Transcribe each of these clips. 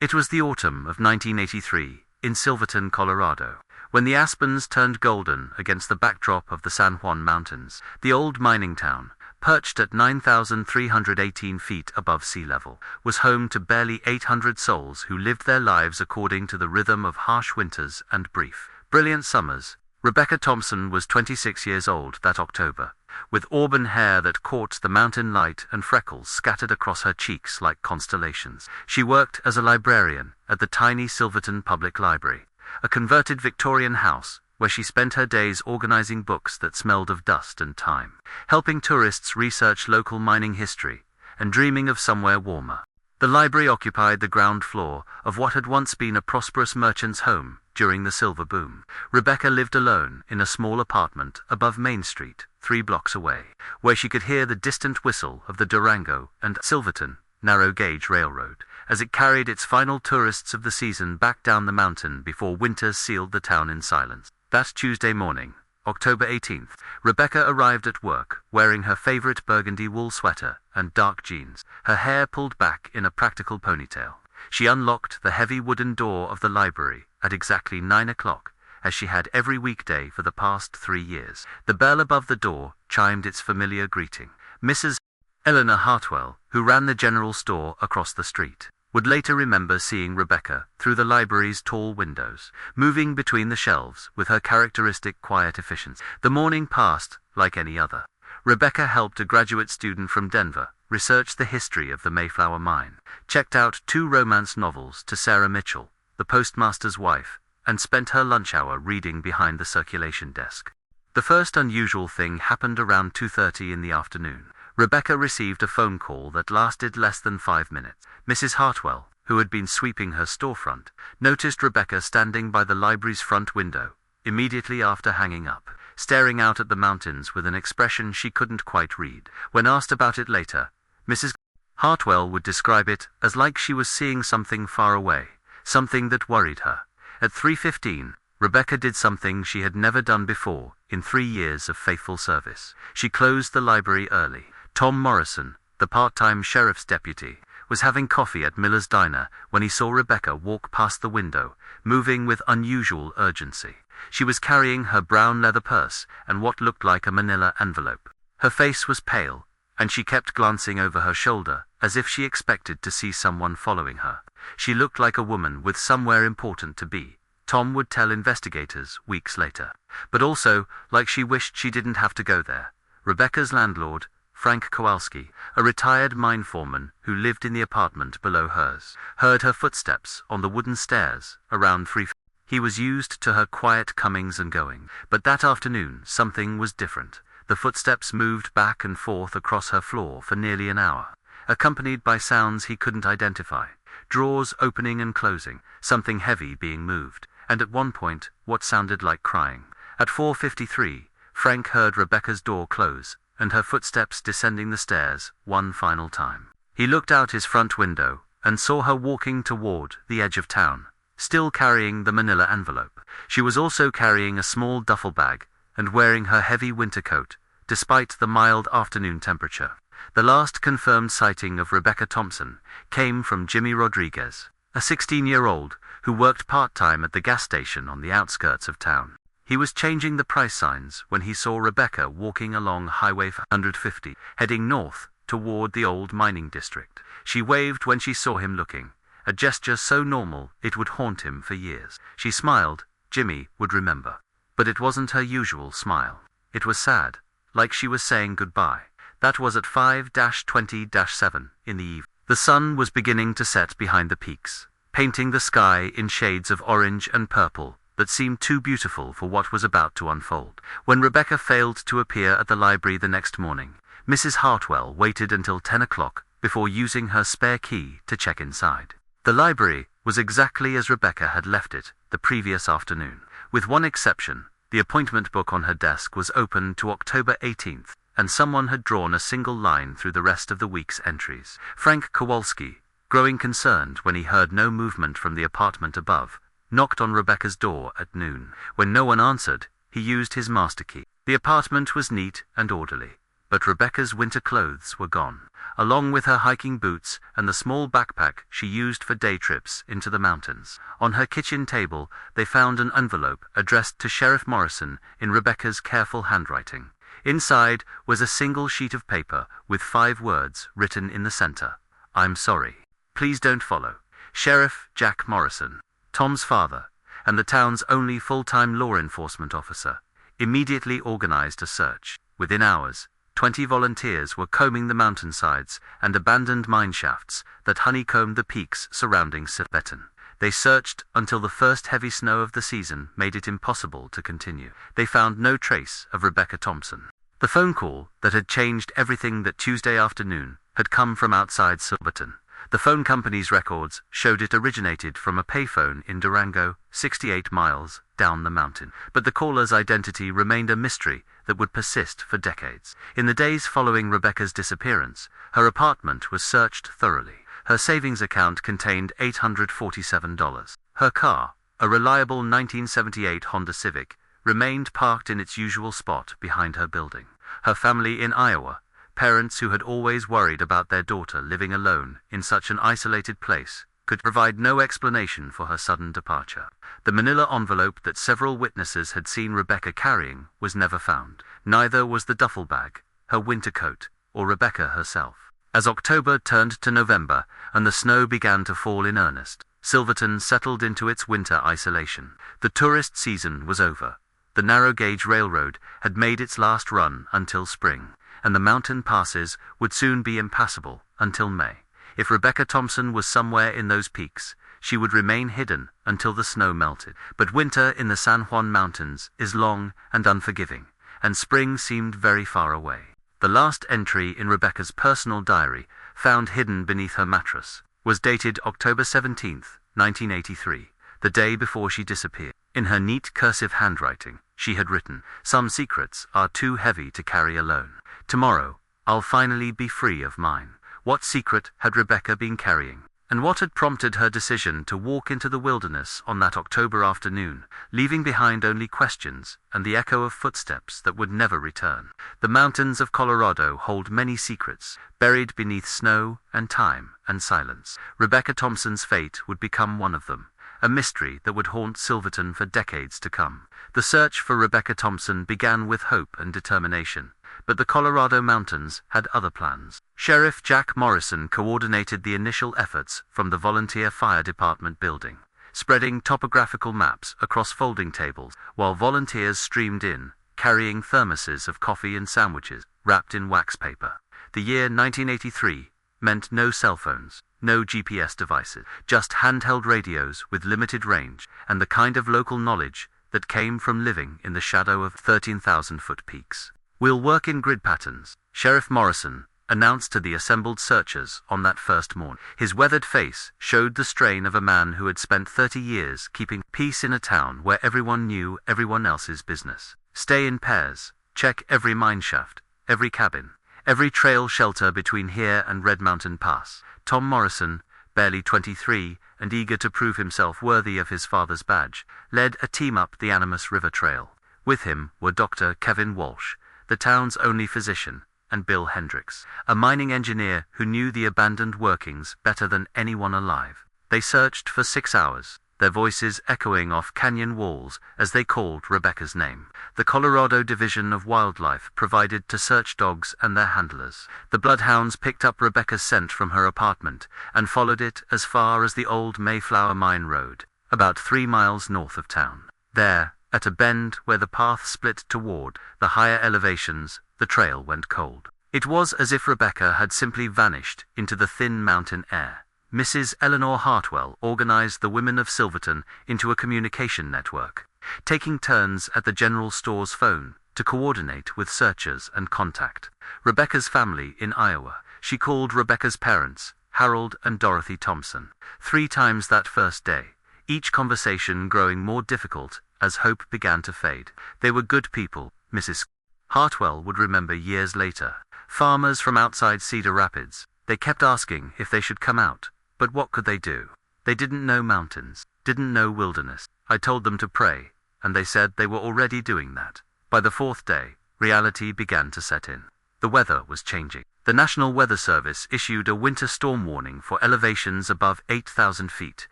It was the autumn of 1983 in Silverton, Colorado, when the aspens turned golden against the backdrop of the San Juan Mountains. The old mining town, perched at 9,318 feet above sea level, was home to barely 800 souls who lived their lives according to the rhythm of harsh winters and brief, brilliant summers. Rebecca Thompson was 26 years old that October, with auburn hair that caught the mountain light and freckles scattered across her cheeks like constellations. She worked as a librarian at the tiny Silverton Public Library, a converted Victorian house where she spent her days organizing books that smelled of dust and time, helping tourists research local mining history, and dreaming of somewhere warmer. The library occupied the ground floor of what had once been a prosperous merchant's home during the silver boom. Rebecca lived alone in a small apartment above Main Street, 3 blocks away, where she could hear the distant whistle of the Durango and Silverton narrow-gauge railroad as it carried its final tourists of the season back down the mountain before winter sealed the town in silence. That Tuesday morning, October 18th, Rebecca arrived at work wearing her favorite burgundy wool sweater and dark jeans, her hair pulled back in a practical ponytail. She unlocked the heavy wooden door of the library at exactly 9 o'clock, as she had every weekday for the past 3 years. The bell above the door chimed its familiar greeting. Mrs. Eleanor Hartwell, who ran the general store across the street, would later remember seeing Rebecca through the library's tall windows, moving between the shelves with her characteristic quiet efficiency. The morning passed like any other. Rebecca helped a graduate student from Denver research the history of the Mayflower mine, checked out 2 romance novels to Sarah Mitchell, the postmaster's wife, and spent her lunch hour reading behind the circulation desk. The first unusual thing happened around 2:30 in the afternoon. Rebecca received a phone call that lasted less than 5 minutes. Mrs. Hartwell, who had been sweeping her storefront, noticed Rebecca standing by the library's front window, immediately after hanging up, staring out at the mountains with an expression she couldn't quite read. When asked about it later, Mrs. Hartwell would describe it as like she was seeing something far away, something that worried her. At 3:15, Rebecca did something she had never done before in 3 years of faithful service. She closed the library early. Tom Morrison, the part-time sheriff's deputy, was having coffee at Miller's Diner when he saw Rebecca walk past the window, moving with unusual urgency. She was carrying her brown leather purse and what looked like a manila envelope. Her face was pale, and she kept glancing over her shoulder as if she expected to see someone following her. She looked like a woman with somewhere important to be, Tom would tell investigators weeks later, but also like she wished she didn't have to go there. Rebecca's landlord, Frank Kowalski, a retired mine foreman who lived in the apartment below hers, heard her footsteps on the wooden stairs around 3. He was used to her quiet comings and going, but that afternoon something was different. The footsteps moved back and forth across her floor for nearly an hour, accompanied by sounds he couldn't identify, drawers opening and closing, something heavy being moved, and at one point, what sounded like crying. At 4:53, Frank heard Rebecca's door close, and her footsteps descending the stairs one final time. He looked out his front window and saw her walking toward the edge of town, still carrying the manila envelope. She was also carrying a small duffel bag and wearing her heavy winter coat, despite the mild afternoon temperature. The last confirmed sighting of Rebecca Thompson came from Jimmy Rodriguez, a 16-year-old who worked part-time at the gas station on the outskirts of town. He was changing the price signs when he saw Rebecca walking along Highway 150, heading north toward the old mining district. She waved when she saw him looking, a gesture so normal it would haunt him for years. She smiled, Jimmy would remember. But it wasn't her usual smile. It was sad, like she was saying goodbye. That was at 5:20-7 in the evening. The sun was beginning to set behind the peaks, painting the sky in shades of orange and purple that seemed too beautiful for what was about to unfold. When Rebecca failed to appear at the library the next morning, Mrs. Hartwell waited until 10 o'clock before using her spare key to check inside. The library was exactly as Rebecca had left it the previous afternoon. With one exception, the appointment book on her desk was open to October 18th, and someone had drawn a single line through the rest of the week's entries. Frank Kowalski, growing concerned when he heard no movement from the apartment above, knocked on Rebecca's door at noon. When no one answered, he used his master key. The apartment was neat and orderly, but Rebecca's winter clothes were gone, along with her hiking boots and the small backpack she used for day trips into the mountains. On her kitchen table, they found an envelope addressed to Sheriff Morrison in Rebecca's careful handwriting. Inside was a single sheet of paper with 5 words written in the center. "I'm sorry. Please don't follow." Sheriff Jack Morrison, Tom's father, and the town's only full-time law enforcement officer, immediately organized a search. Within hours, 20 volunteers were combing the mountainsides and abandoned mine shafts that honeycombed the peaks surrounding Silverton. They searched until the first heavy snow of the season made it impossible to continue. They found no trace of Rebecca Thompson. The phone call that had changed everything that Tuesday afternoon had come from outside Silverton. The phone company's records showed it originated from a payphone in Durango, 68 miles down the mountain. But the caller's identity remained a mystery that would persist for decades. In the days following Rebecca's disappearance, her apartment was searched thoroughly. Her savings account contained $847. Her car, a reliable 1978 Honda Civic, remained parked in its usual spot behind her building. Her family in Iowa, parents who had always worried about their daughter living alone in such an isolated place, could provide no explanation for her sudden departure. The manila envelope that several witnesses had seen Rebecca carrying was never found. Neither was the duffel bag, her winter coat, or Rebecca herself. As October turned to November and the snow began to fall in earnest, Silverton settled into its winter isolation. The tourist season was over. The narrow-gauge railroad had made its last run until spring, and the mountain passes would soon be impassable until May. If Rebecca Thompson was somewhere in those peaks, she would remain hidden until the snow melted. But winter in the San Juan Mountains is long and unforgiving, and spring seemed very far away. The last entry in Rebecca's personal diary, found hidden beneath her mattress, was dated October 17, 1983, the day before she disappeared. In her neat cursive handwriting, she had written, "Some secrets are too heavy to carry alone. Tomorrow, I'll finally be free of mine." What secret had Rebecca been carrying? And what had prompted her decision to walk into the wilderness on that October afternoon, leaving behind only questions and the echo of footsteps that would never return? The mountains of Colorado hold many secrets, buried beneath snow and time and silence. Rebecca Thompson's fate would become one of them, a mystery that would haunt Silverton for decades to come. The search for Rebecca Thompson began with hope and determination, but the Colorado mountains had other plans. Sheriff Jack Morrison coordinated the initial efforts from the volunteer fire department building, spreading topographical maps across folding tables, while volunteers streamed in, carrying thermoses of coffee and sandwiches wrapped in wax paper. The year 1983 meant no cell phones, no GPS devices, just handheld radios with limited range, and the kind of local knowledge that came from living in the shadow of 13,000-foot peaks. "We'll work in grid patterns," Sheriff Morrison announced to the assembled searchers on that first morning. His weathered face showed the strain of a man who had spent 30 years keeping peace in a town where everyone knew everyone else's business. "Stay in pairs, check every mine shaft, every cabin, every trail shelter between here and Red Mountain Pass." Tom Morrison, barely 23 and eager to prove himself worthy of his father's badge, led a team up the Animas River Trail. With him were Dr. Kevin Walsh, the town's only physician, and Bill Hendricks, a mining engineer who knew the abandoned workings better than anyone alive. They searched for 6 hours, their voices echoing off canyon walls as they called Rebecca's name. The Colorado Division of Wildlife provided to search dogs and their handlers. The bloodhounds picked up Rebecca's scent from her apartment and followed it as far as the old Mayflower Mine Road, about 3 miles north of town. There, at a bend where the path split toward the higher elevations, the trail went cold. It was as if Rebecca had simply vanished into the thin mountain air. Mrs. Eleanor Hartwell organized the women of Silverton into a communication network, taking turns at the general store's phone to coordinate with searchers and contact Rebecca's family in Iowa. She called Rebecca's parents, Harold and Dorothy Thompson, 3 times that first day, each conversation growing more difficult as hope began to fade. They were good people, Mrs. Hartwell would remember years later. Farmers from outside Cedar Rapids. They kept asking if they should come out, but what could they do? They didn't know mountains, didn't know wilderness. I told them to pray, and they said they were already doing that. By the 4th day, reality began to set in. The weather was changing. The National Weather Service issued a winter storm warning for elevations above 8,000 feet,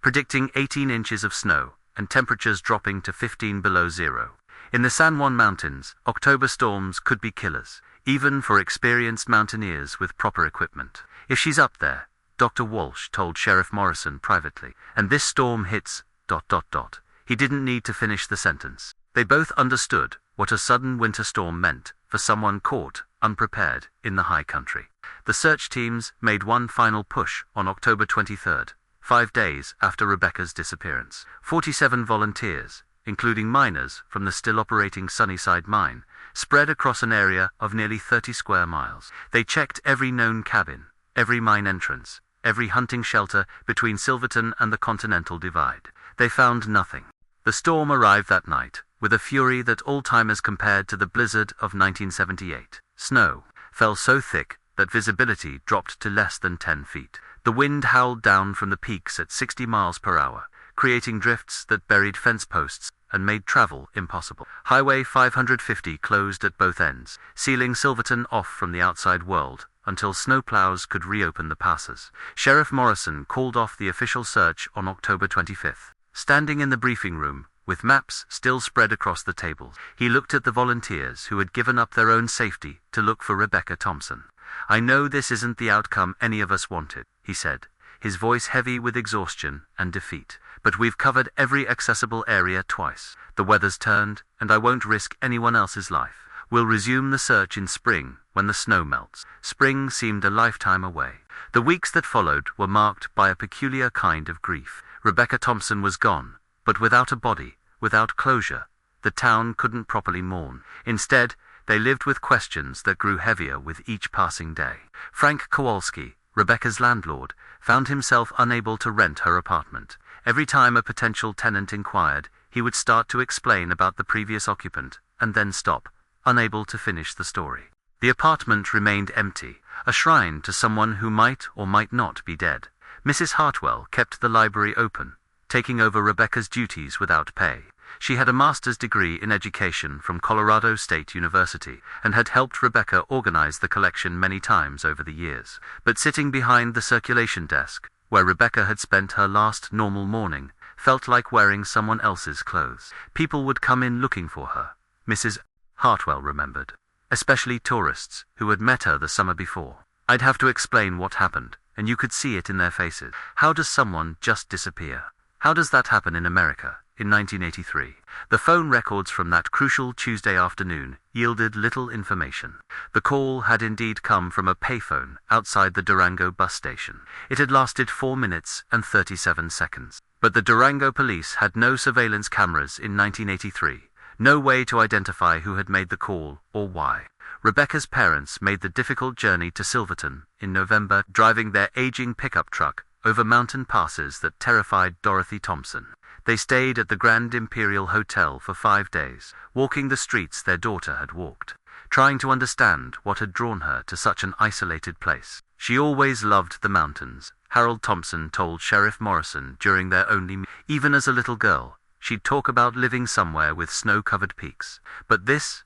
predicting 18 inches of snow and temperatures dropping to 15 below zero. In the San Juan Mountains, October storms could be killers, even for experienced mountaineers with proper equipment. "If she's up there," Dr. Walsh told Sheriff Morrison privately, "and this storm hits... He didn't need to finish the sentence. They both understood what a sudden winter storm meant for someone caught unprepared in the high country. The search teams made one final push on October 23rd, 5 days after Rebecca's disappearance. 47 volunteers, including miners from the still-operating Sunnyside mine, spread across an area of nearly 30 square miles. They checked every known cabin, every mine entrance, every hunting shelter between Silverton and the Continental Divide. They found nothing. The storm arrived that night, with a fury that all-timers compared to the blizzard of 1978. Snow fell so thick that visibility dropped to less than 10 feet. The wind howled down from the peaks at 60 miles per hour, creating drifts that buried fence posts and made travel impossible. Highway 550 closed at both ends, sealing Silverton off from the outside world until snowplows could reopen the passes. Sheriff Morrison called off the official search on October 25th. Standing in the briefing room, with maps still spread across the tables, he looked at the volunteers who had given up their own safety to look for Rebecca Thompson. "I know this isn't the outcome any of us wanted," he said, his voice heavy with exhaustion and defeat. "But we've covered every accessible area twice. The weather's turned, and I won't risk anyone else's life. We'll resume the search in spring, when the snow melts." Spring seemed a lifetime away. The weeks that followed were marked by a peculiar kind of grief. Rebecca Thompson was gone, but without a body, without closure. The town couldn't properly mourn. Instead, they lived with questions that grew heavier with each passing day. Frank Kowalski, Rebecca's landlord, found himself unable to rent her apartment. Every time a potential tenant inquired, he would start to explain about the previous occupant, and then stop, unable to finish the story. The apartment remained empty, a shrine to someone who might or might not be dead. Mrs. Hartwell kept the library open, taking over Rebecca's duties without pay. She had a master's degree in education from Colorado State University and had helped Rebecca organize the collection many times over the years. But sitting behind the circulation desk, where Rebecca had spent her last normal morning, felt like wearing someone else's clothes. People would come in looking for her, Mrs. Hartwell remembered, especially tourists who had met her the summer before. "I'd have to explain what happened, and you could see it in their faces. How does someone just disappear? How does that happen in America in 1983? The phone records from that crucial Tuesday afternoon yielded little information. The call had indeed come from a payphone outside the Durango bus station. It had lasted 4 minutes and 37 seconds. But the Durango police had no surveillance cameras in 1983, no way to identify who had made the call or why. Rebecca's parents made the difficult journey to Silverton in November, driving their aging pickup truck over mountain passes that terrified Dorothy Thompson. They stayed at the Grand Imperial Hotel for 5 days, walking the streets their daughter had walked, trying to understand what had drawn her to such an isolated place. "She always loved the mountains," Harold Thompson told Sheriff Morrison during their only meeting. "Even as a little girl, she'd talk about living somewhere with snow-covered peaks. But this...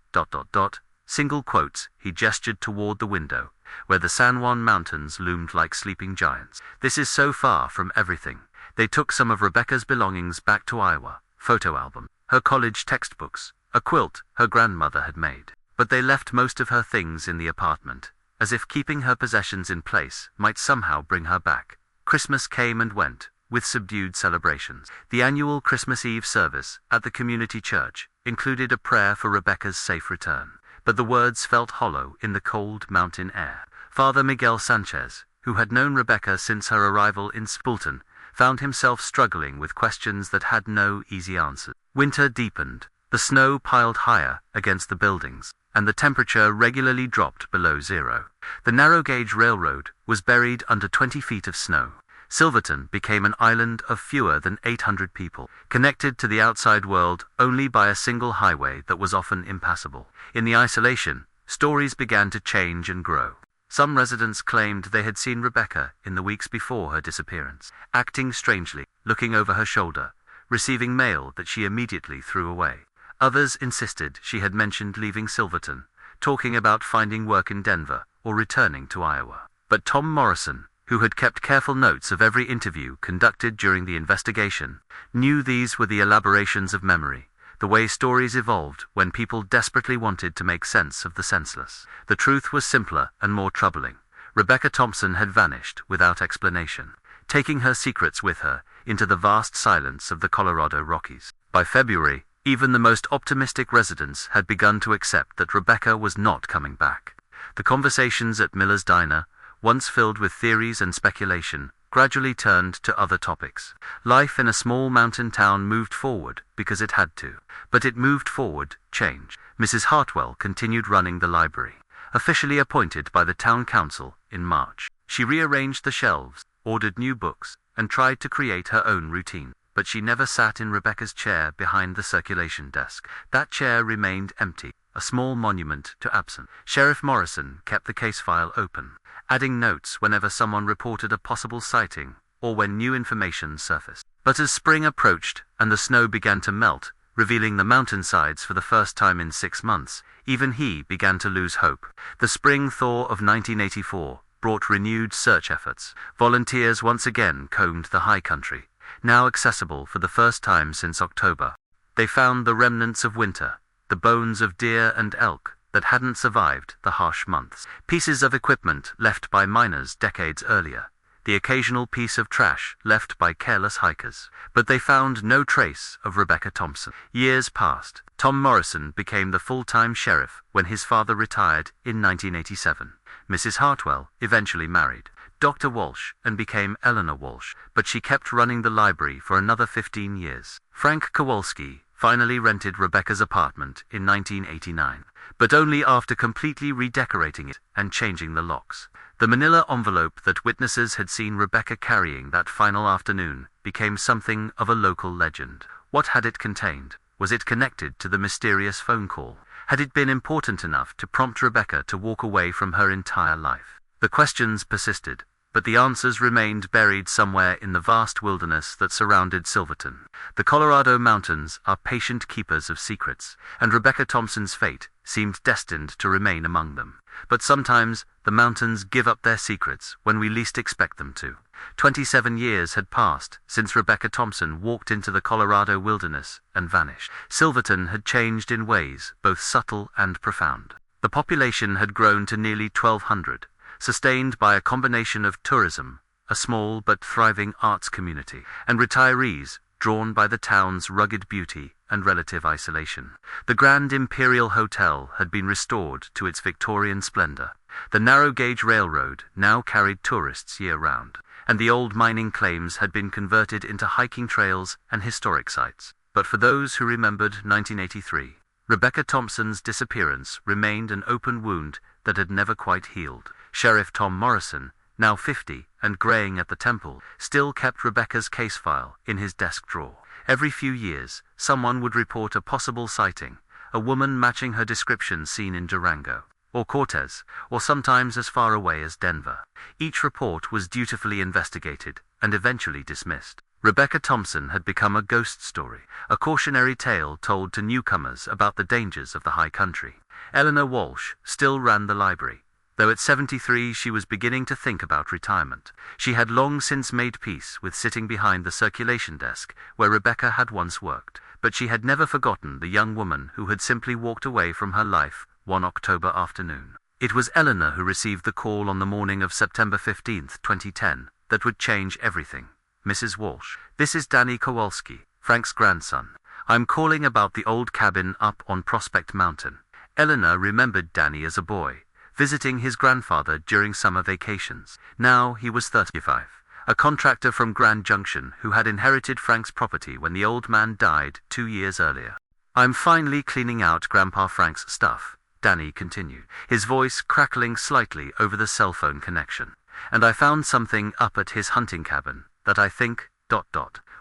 Single quotes, he gestured toward the window, where the San Juan Mountains loomed like sleeping giants. "This is so far from everything." They took some of Rebecca's belongings back to Iowa, photo album, her college textbooks, a quilt her grandmother had made. But they left most of her things in the apartment, as if keeping her possessions in place might somehow bring her back. Christmas came and went, with subdued celebrations. The annual Christmas Eve service at the community church included a prayer for Rebecca's safe return. But the words felt hollow in the cold mountain air. Father Miguel Sanchez, who had known Rebecca since her arrival in Spulton, found himself struggling with questions that had no easy answers. Winter deepened, the snow piled higher against the buildings, and the temperature regularly dropped below zero. The narrow-gauge railroad was buried under 20 feet of snow. Silverton became an island of fewer than 800 people, connected to the outside world only by a single highway that was often impassable. In the isolation, stories began to change and grow. Some residents claimed they had seen Rebecca in the weeks before her disappearance, acting strangely, looking over her shoulder, receiving mail that she immediately threw away. Others insisted she had mentioned leaving Silverton, talking about finding work in Denver or returning to Iowa. But Tom Morrison, who had kept careful notes of every interview conducted during the investigation, knew these were the elaborations of memory, the way stories evolved when people desperately wanted to make sense of the senseless. The truth was simpler and more troubling. Rebecca Thompson had vanished without explanation, taking her secrets with her into the vast silence of the Colorado Rockies. By February, even the most optimistic residents had begun to accept that Rebecca was not coming back. The conversations at Miller's Diner, once filled with theories and speculation, gradually turned to other topics. Life in a small mountain town moved forward because it had to. But it moved forward, changed. Mrs. Hartwell continued running the library. Officially appointed by the town council in March, she rearranged the shelves, ordered new books, and tried to create her own routine. But she never sat in Rebecca's chair behind the circulation desk. That chair remained empty, a small monument to absence. Sheriff Morrison kept the case file open, adding notes whenever someone reported a possible sighting or when new information surfaced. But as spring approached and the snow began to melt, revealing the mountainsides for the first time in 6 months, even he began to lose hope. The spring thaw of 1984 brought renewed search efforts. Volunteers once again combed the high country, now accessible for the first time since October. They found the remnants of winter, the bones of deer and elk that hadn't survived the harsh months, pieces of equipment left by miners decades earlier, the occasional piece of trash left by careless hikers. But they found no trace of Rebecca Thompson. Years passed. Tom Morrison became the full-time sheriff when his father retired in 1987. Mrs. Hartwell eventually married Dr. Walsh and became Eleanor Walsh, but she kept running the library for another 15 years. Frank Kowalski finally rented Rebecca's apartment in 1989, but only after completely redecorating it and changing the locks. The manila envelope that witnesses had seen Rebecca carrying that final afternoon became something of a local legend. What had it contained? Was it connected to the mysterious phone call? Had it been important enough to prompt Rebecca to walk away from her entire life? The questions persisted, but the answers remained buried somewhere in the vast wilderness that surrounded Silverton. The Colorado mountains are patient keepers of secrets, and Rebecca Thompson's fate seemed destined to remain among them. But sometimes the mountains give up their secrets when we least expect them to. 27 years had passed since Rebecca Thompson walked into the Colorado wilderness and vanished. Silverton had changed in ways both subtle and profound. The population had grown to nearly 1,200, sustained by a combination of tourism, a small but thriving arts community, and retirees drawn by the town's rugged beauty and relative isolation. The Grand Imperial Hotel had been restored to its Victorian splendor. The narrow-gauge railroad now carried tourists year-round, and the old mining claims had been converted into hiking trails and historic sites. But for those who remembered 1983, Rebecca Thompson's disappearance remained an open wound that had never quite healed. Sheriff Tom Morrison, now 50 and graying at the temple, still kept Rebecca's case file in his desk drawer. Every few years, someone would report a possible sighting, a woman matching her description seen in Durango, or Cortez, or sometimes as far away as Denver. Each report was dutifully investigated and eventually dismissed. Rebecca Thompson had become a ghost story, a cautionary tale told to newcomers about the dangers of the high country. Eleanor Walsh still ran the library, though at 73 she was beginning to think about retirement. She had long since made peace with sitting behind the circulation desk where Rebecca had once worked, but she had never forgotten the young woman who had simply walked away from her life one October afternoon. It was Eleanor who received the call on the morning of September 15, 2010, that would change everything. Mrs. Walsh, this is Danny Kowalski, Frank's grandson. I'm calling about the old cabin up on Prospect Mountain. Eleanor remembered Danny as a boy, visiting his grandfather during summer vacations. Now he was 35, a contractor from Grand Junction who had inherited Frank's property when the old man died 2 years earlier. I'm finally cleaning out Grandpa Frank's stuff, Danny continued, his voice crackling slightly over the cell phone connection. And I found something up at his hunting cabin that I think, ...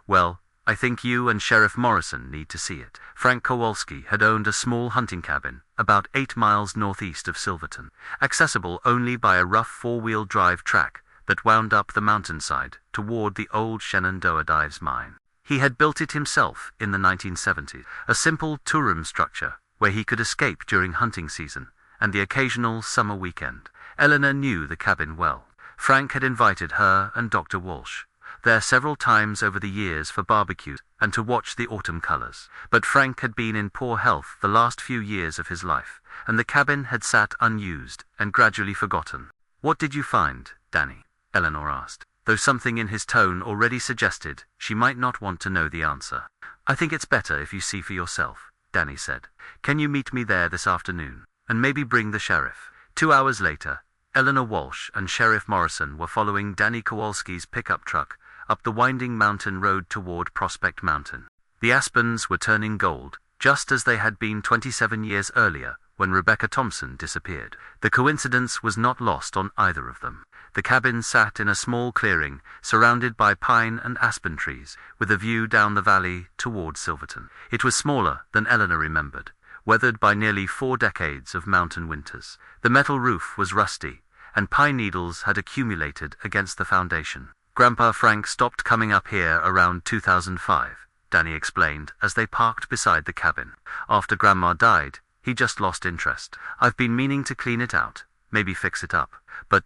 Well, I think you and Sheriff Morrison need to see it. Frank Kowalski had owned a small hunting cabin about 8 miles northeast of Silverton, accessible only by a rough 4-wheel drive track that wound up the mountainside toward the old Shenandoah Dives mine. He had built it himself in the 1970s, a simple two-room structure where he could escape during hunting season and the occasional summer weekend. Eleanor knew the cabin well. Frank had invited her and Dr. Walsh there several times over the years for barbecues and to watch the autumn colors. But Frank had been in poor health the last few years of his life, and the cabin had sat unused and gradually forgotten. "What did you find, Danny?" Eleanor asked, though something in his tone already suggested she might not want to know the answer. "I think it's better if you see for yourself," Danny said. "Can you meet me there this afternoon? And maybe bring the sheriff?" 2 hours later, Eleanor Walsh and Sheriff Morrison were following Danny Kowalski's pickup truck up the winding mountain road toward Prospect Mountain. The aspens were turning gold, just as they had been 27 years earlier when Rebecca Thompson disappeared. The coincidence was not lost on either of them. The cabin sat in a small clearing, surrounded by pine and aspen trees, with a view down the valley toward Silverton. It was smaller than Eleanor remembered, weathered by nearly 4 decades of mountain winters. The metal roof was rusty, and pine needles had accumulated against the foundation. "Grandpa Frank stopped coming up here around 2005, Danny explained as they parked beside the cabin. "After Grandma died, he just lost interest. I've been meaning to clean it out, maybe fix it up, but ...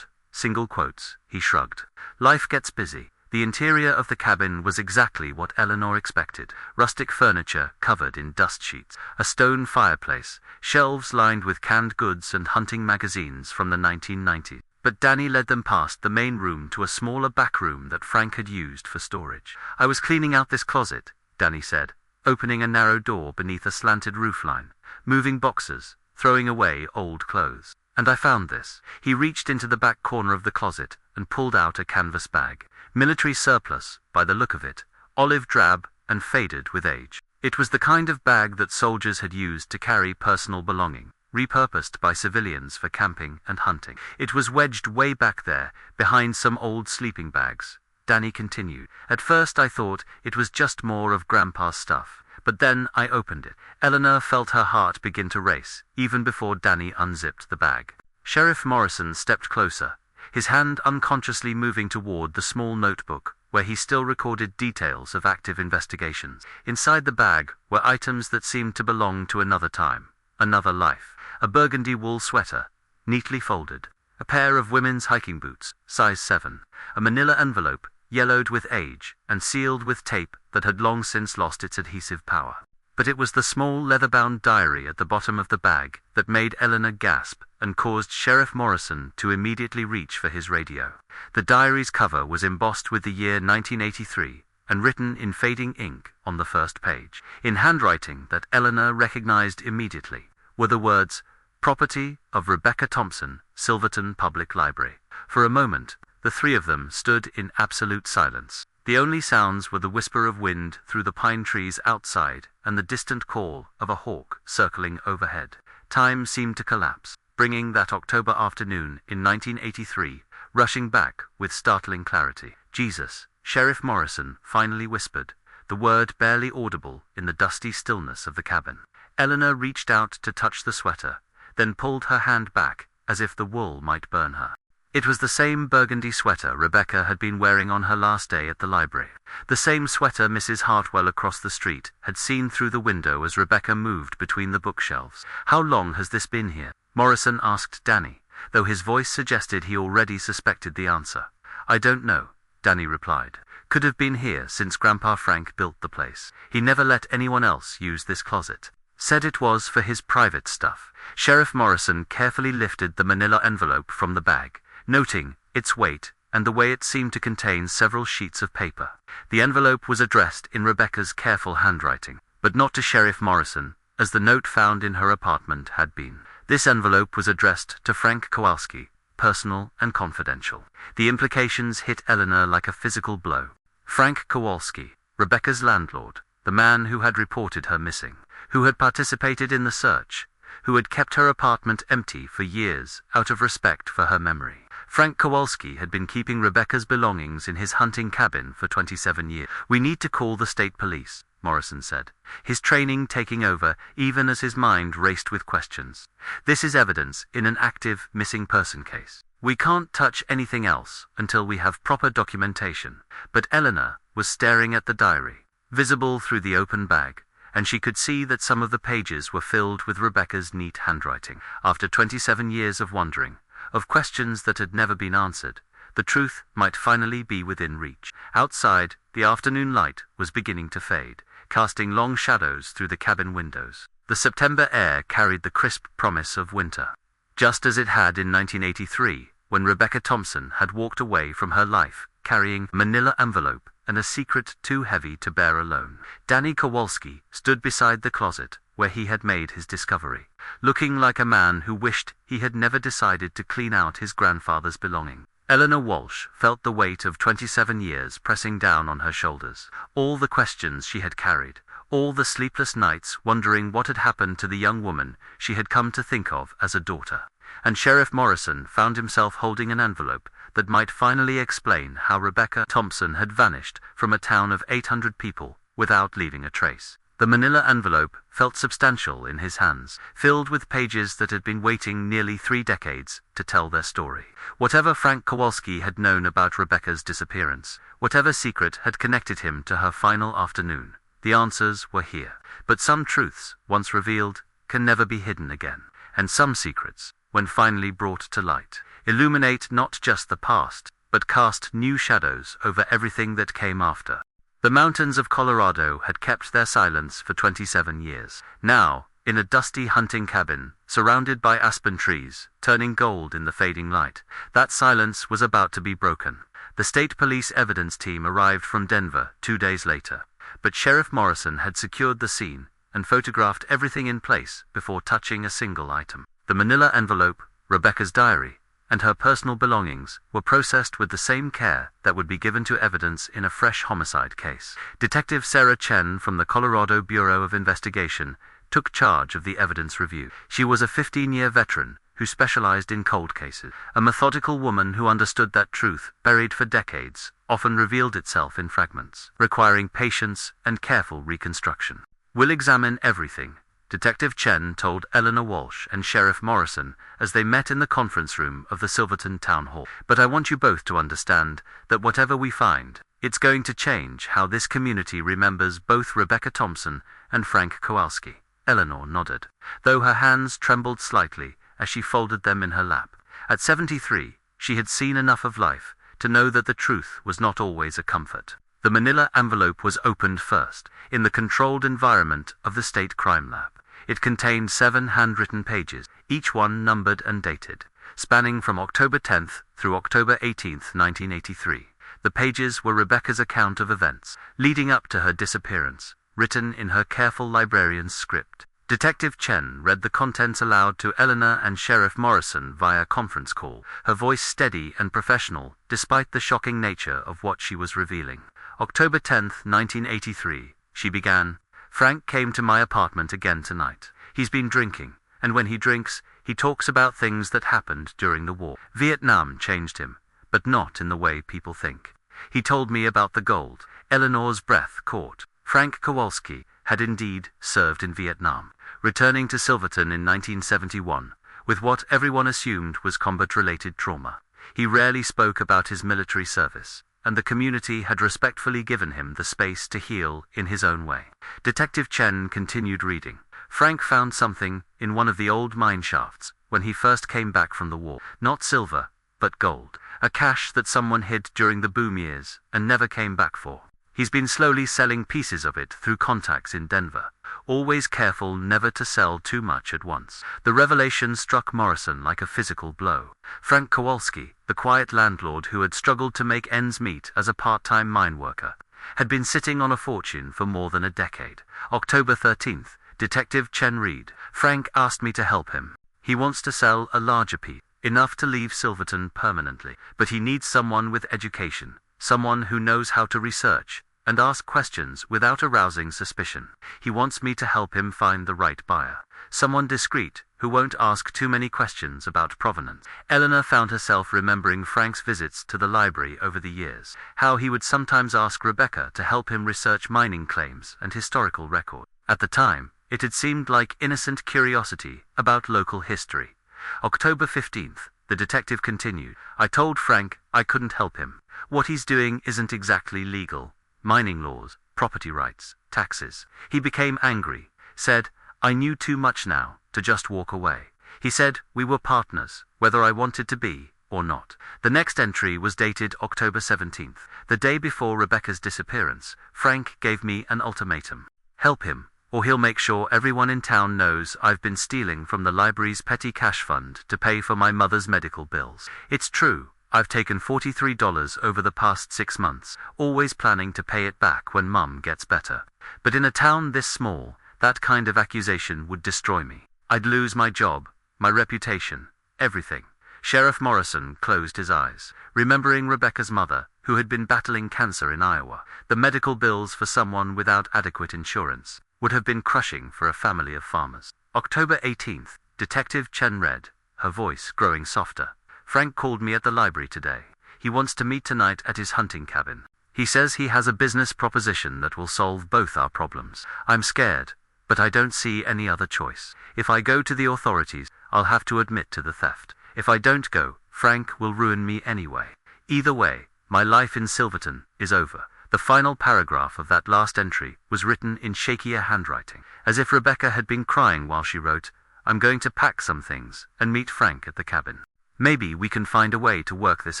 single quotes, he shrugged. Life gets busy. The interior of the cabin was exactly what Eleanor expected. Rustic furniture covered in dust sheets, a stone fireplace, shelves lined with canned goods and hunting magazines from the 1990s. But Danny led them past the main room to a smaller back room that Frank had used for storage. "I was cleaning out this closet," Danny said, opening a narrow door beneath a slanted roofline, moving boxes, throwing away old clothes. "And I found this." He reached into the back corner of the closet and pulled out a canvas bag. Military surplus, by the look of it, olive drab and faded with age. It was the kind of bag that soldiers had used to carry personal belonging, repurposed by civilians for camping and hunting. "It was wedged way back there, behind some old sleeping bags," Danny continued. "At first I thought it was just more of Grandpa's stuff, but then I opened it." Eleanor felt her heart begin to race, even before Danny unzipped the bag. Sheriff Morrison stepped closer, his hand unconsciously moving toward the small notebook where he still recorded details of active investigations. Inside the bag were items that seemed to belong to another time, another life. A burgundy wool sweater, neatly folded, a pair of women's hiking boots, size 7, a manila envelope, yellowed with age and sealed with tape that had long since lost its adhesive power. But it was the small leather-bound diary at the bottom of the bag that made Eleanor gasp and caused Sheriff Morrison to immediately reach for his radio. The diary's cover was embossed with the year 1983 and written in fading ink on the first page. In handwriting that Eleanor recognized immediately were the words, "Property of Rebecca Thompson, Silverton Public Library." For a moment, the three of them stood in absolute silence. The only sounds were the whisper of wind through the pine trees outside and the distant call of a hawk circling overhead. Time seemed to collapse, bringing that October afternoon in 1983 rushing back with startling clarity. "Jesus," Sheriff Morrison finally whispered, the word barely audible in the dusty stillness of the cabin. Eleanor reached out to touch the sweater, then pulled her hand back as if the wool might burn her. It was the same burgundy sweater Rebecca had been wearing on her last day at the library. The same sweater Mrs. Hartwell across the street had seen through the window as Rebecca moved between the bookshelves. "How long has this been here?" Morrison asked Danny, though his voice suggested he already suspected the answer. "I don't know," Danny replied. "Could have been here since Grandpa Frank built the place. He never let anyone else use this closet. Said it was for his private stuff." Sheriff Morrison carefully lifted the manila envelope from the bag, noting its weight and the way it seemed to contain several sheets of paper. The envelope was addressed in Rebecca's careful handwriting, but not to Sheriff Morrison, as the note found in her apartment had been. This envelope was addressed to Frank Kowalski, personal and confidential. The implications hit Eleanor like a physical blow. Frank Kowalski, Rebecca's landlord, the man who had reported her missing, who had participated in the search, who had kept her apartment empty for years out of respect for her memory. Frank Kowalski had been keeping Rebecca's belongings in his hunting cabin for 27 years. "We need to call the state police," Morrison said, his training taking over even as his mind raced with questions. "This is evidence in an active missing person case. We can't touch anything else until we have proper documentation." But Eleanor was staring at the diary, visible through the open bag, and she could see that some of the pages were filled with Rebecca's neat handwriting. After 27 years of wondering, of questions that had never been answered, the truth might finally be within reach. Outside, the afternoon light was beginning to fade, casting long shadows through the cabin windows. The September air carried the crisp promise of winter, just as it had in 1983, when Rebecca Thompson had walked away from her life, carrying a manila envelope and a secret too heavy to bear alone. Danny Kowalski stood beside the closet where he had made his discovery, looking like a man who wished he had never decided to clean out his grandfather's belongings. Eleanor Walsh felt the weight of 27 years pressing down on her shoulders. All the questions she had carried, all the sleepless nights wondering what had happened to the young woman she had come to think of as a daughter. And Sheriff Morrison found himself holding an envelope that might finally explain how Rebecca Thompson had vanished from a town of 800 people without leaving a trace. The manila envelope felt substantial in his hands, filled with pages that had been waiting nearly 3 decades to tell their story. Whatever Frank Kowalski had known about Rebecca's disappearance, whatever secret had connected him to her final afternoon, the answers were here. But some truths, once revealed, can never be hidden again. And some secrets, when finally brought to light, illuminate not just the past, but cast new shadows over everything that came after. The mountains of Colorado had kept their silence for 27 years. Now, in a dusty hunting cabin, surrounded by aspen trees, turning gold in the fading light, that silence was about to be broken. The state police evidence team arrived from Denver 2 days later, but Sheriff Morrison had secured the scene and photographed everything in place before touching a single item. The manila envelope, Rebecca's diary, and her personal belongings were processed with the same care that would be given to evidence in a fresh homicide case. Detective Sarah Chen from the Colorado Bureau of Investigation took charge of the evidence review. She was a 15-year veteran who specialized in cold cases, a methodical woman who understood that truth, buried for decades, often revealed itself in fragments, requiring patience and careful reconstruction. "We'll examine everything," Detective Chen told Eleanor Walsh and Sheriff Morrison as they met in the conference room of the Silverton Town Hall. "But I want you both to understand that whatever we find, it's going to change how this community remembers both Rebecca Thompson and Frank Kowalski." Eleanor nodded, though her hands trembled slightly as she folded them in her lap. At 73, she had seen enough of life to know that the truth was not always a comfort. The manila envelope was opened first, in the controlled environment of the state crime lab. It contained 7 handwritten pages, each one numbered and dated, spanning from October 10th through October 18th, 1983. The pages were Rebecca's account of events leading up to her disappearance, written in her careful librarian's script. Detective Chen read the contents aloud to Eleanor and Sheriff Morrison via conference call, her voice steady and professional despite the shocking nature of what she was revealing. October 10th, 1983, she began. "Frank came to my apartment again tonight. He's been drinking, and when he drinks, he talks about things that happened during the war. Vietnam changed him, but not in the way people think. He told me about the gold." Eleanor's breath caught. Frank Kowalski had indeed served in Vietnam, returning to Silverton in 1971, with what everyone assumed was combat-related trauma. He rarely spoke about his military service, and the community had respectfully given him the space to heal in his own way. Detective Chen continued reading. "Frank found something in one of the old mine shafts when he first came back from the war. Not silver, but gold. A cache that someone hid during the boom years and never came back for. He's been slowly selling pieces of it through contacts in Denver, always careful never to sell too much at once." The revelation struck Morrison like a physical blow. Frank Kowalski, the quiet landlord who had struggled to make ends meet as a part-time mine worker, had been sitting on a fortune for more than a decade. October 13th, Detective Chen read, "Frank asked me to help him. He wants to sell a larger piece, enough to leave Silverton permanently, but he needs someone with education, someone who knows how to research and ask questions without arousing suspicion. He wants me to help him find the right buyer, someone discreet who won't ask too many questions about provenance." Eleanor found herself remembering Frank's visits to the library over the years, how he would sometimes ask Rebecca to help him research mining claims and historical records. At the time, it had seemed like innocent curiosity about local history. October 15th, the detective continued, "I told Frank I couldn't help him. What he's doing isn't exactly legal. Mining laws, property rights, taxes. He became angry, said, "I knew too much now to just walk away." He said, "We were partners, whether I wanted to be or not." The next entry was dated October 17th. The day before Rebecca's disappearance, Frank gave me an ultimatum. "Help him, or he'll make sure everyone in town knows I've been stealing from the library's petty cash fund to pay for my mother's medical bills. It's true, I've taken $43 over the past 6 months, always planning to pay it back when Mum gets better. But in a town this small, that kind of accusation would destroy me. I'd lose my job, my reputation, everything." Sheriff Morrison closed his eyes, remembering Rebecca's mother, who had been battling cancer in Iowa. The medical bills for someone without adequate insurance would have been crushing for a family of farmers. October 18th, Detective Chen read, her voice growing softer. "Frank called me at the library today. He wants to meet tonight at his hunting cabin. He says he has a business proposition that will solve both our problems. I'm scared, but I don't see any other choice. If I go to the authorities, I'll have to admit to the theft. If I don't go, Frank will ruin me anyway. Either way, my life in Silverton is over." The final paragraph of that last entry was written in shakier handwriting, as if Rebecca had been crying while she wrote, "I'm going to pack some things and meet Frank at the cabin. Maybe we can find a way to work this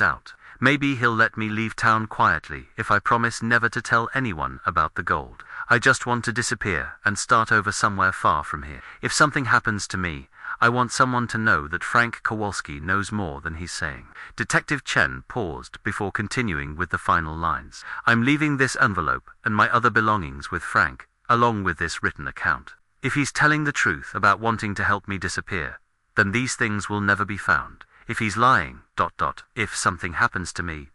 out. Maybe he'll let me leave town quietly if I promise never to tell anyone about the gold. I just want to disappear and start over somewhere far from here. If something happens to me, I want someone to know that Frank Kowalski knows more than he's saying." Detective Chen paused before continuing with the final lines. "I'm leaving this envelope and my other belongings with Frank, along with this written account. If he's telling the truth about wanting to help me disappear, then these things will never be found. If he's lying, if something happens to me,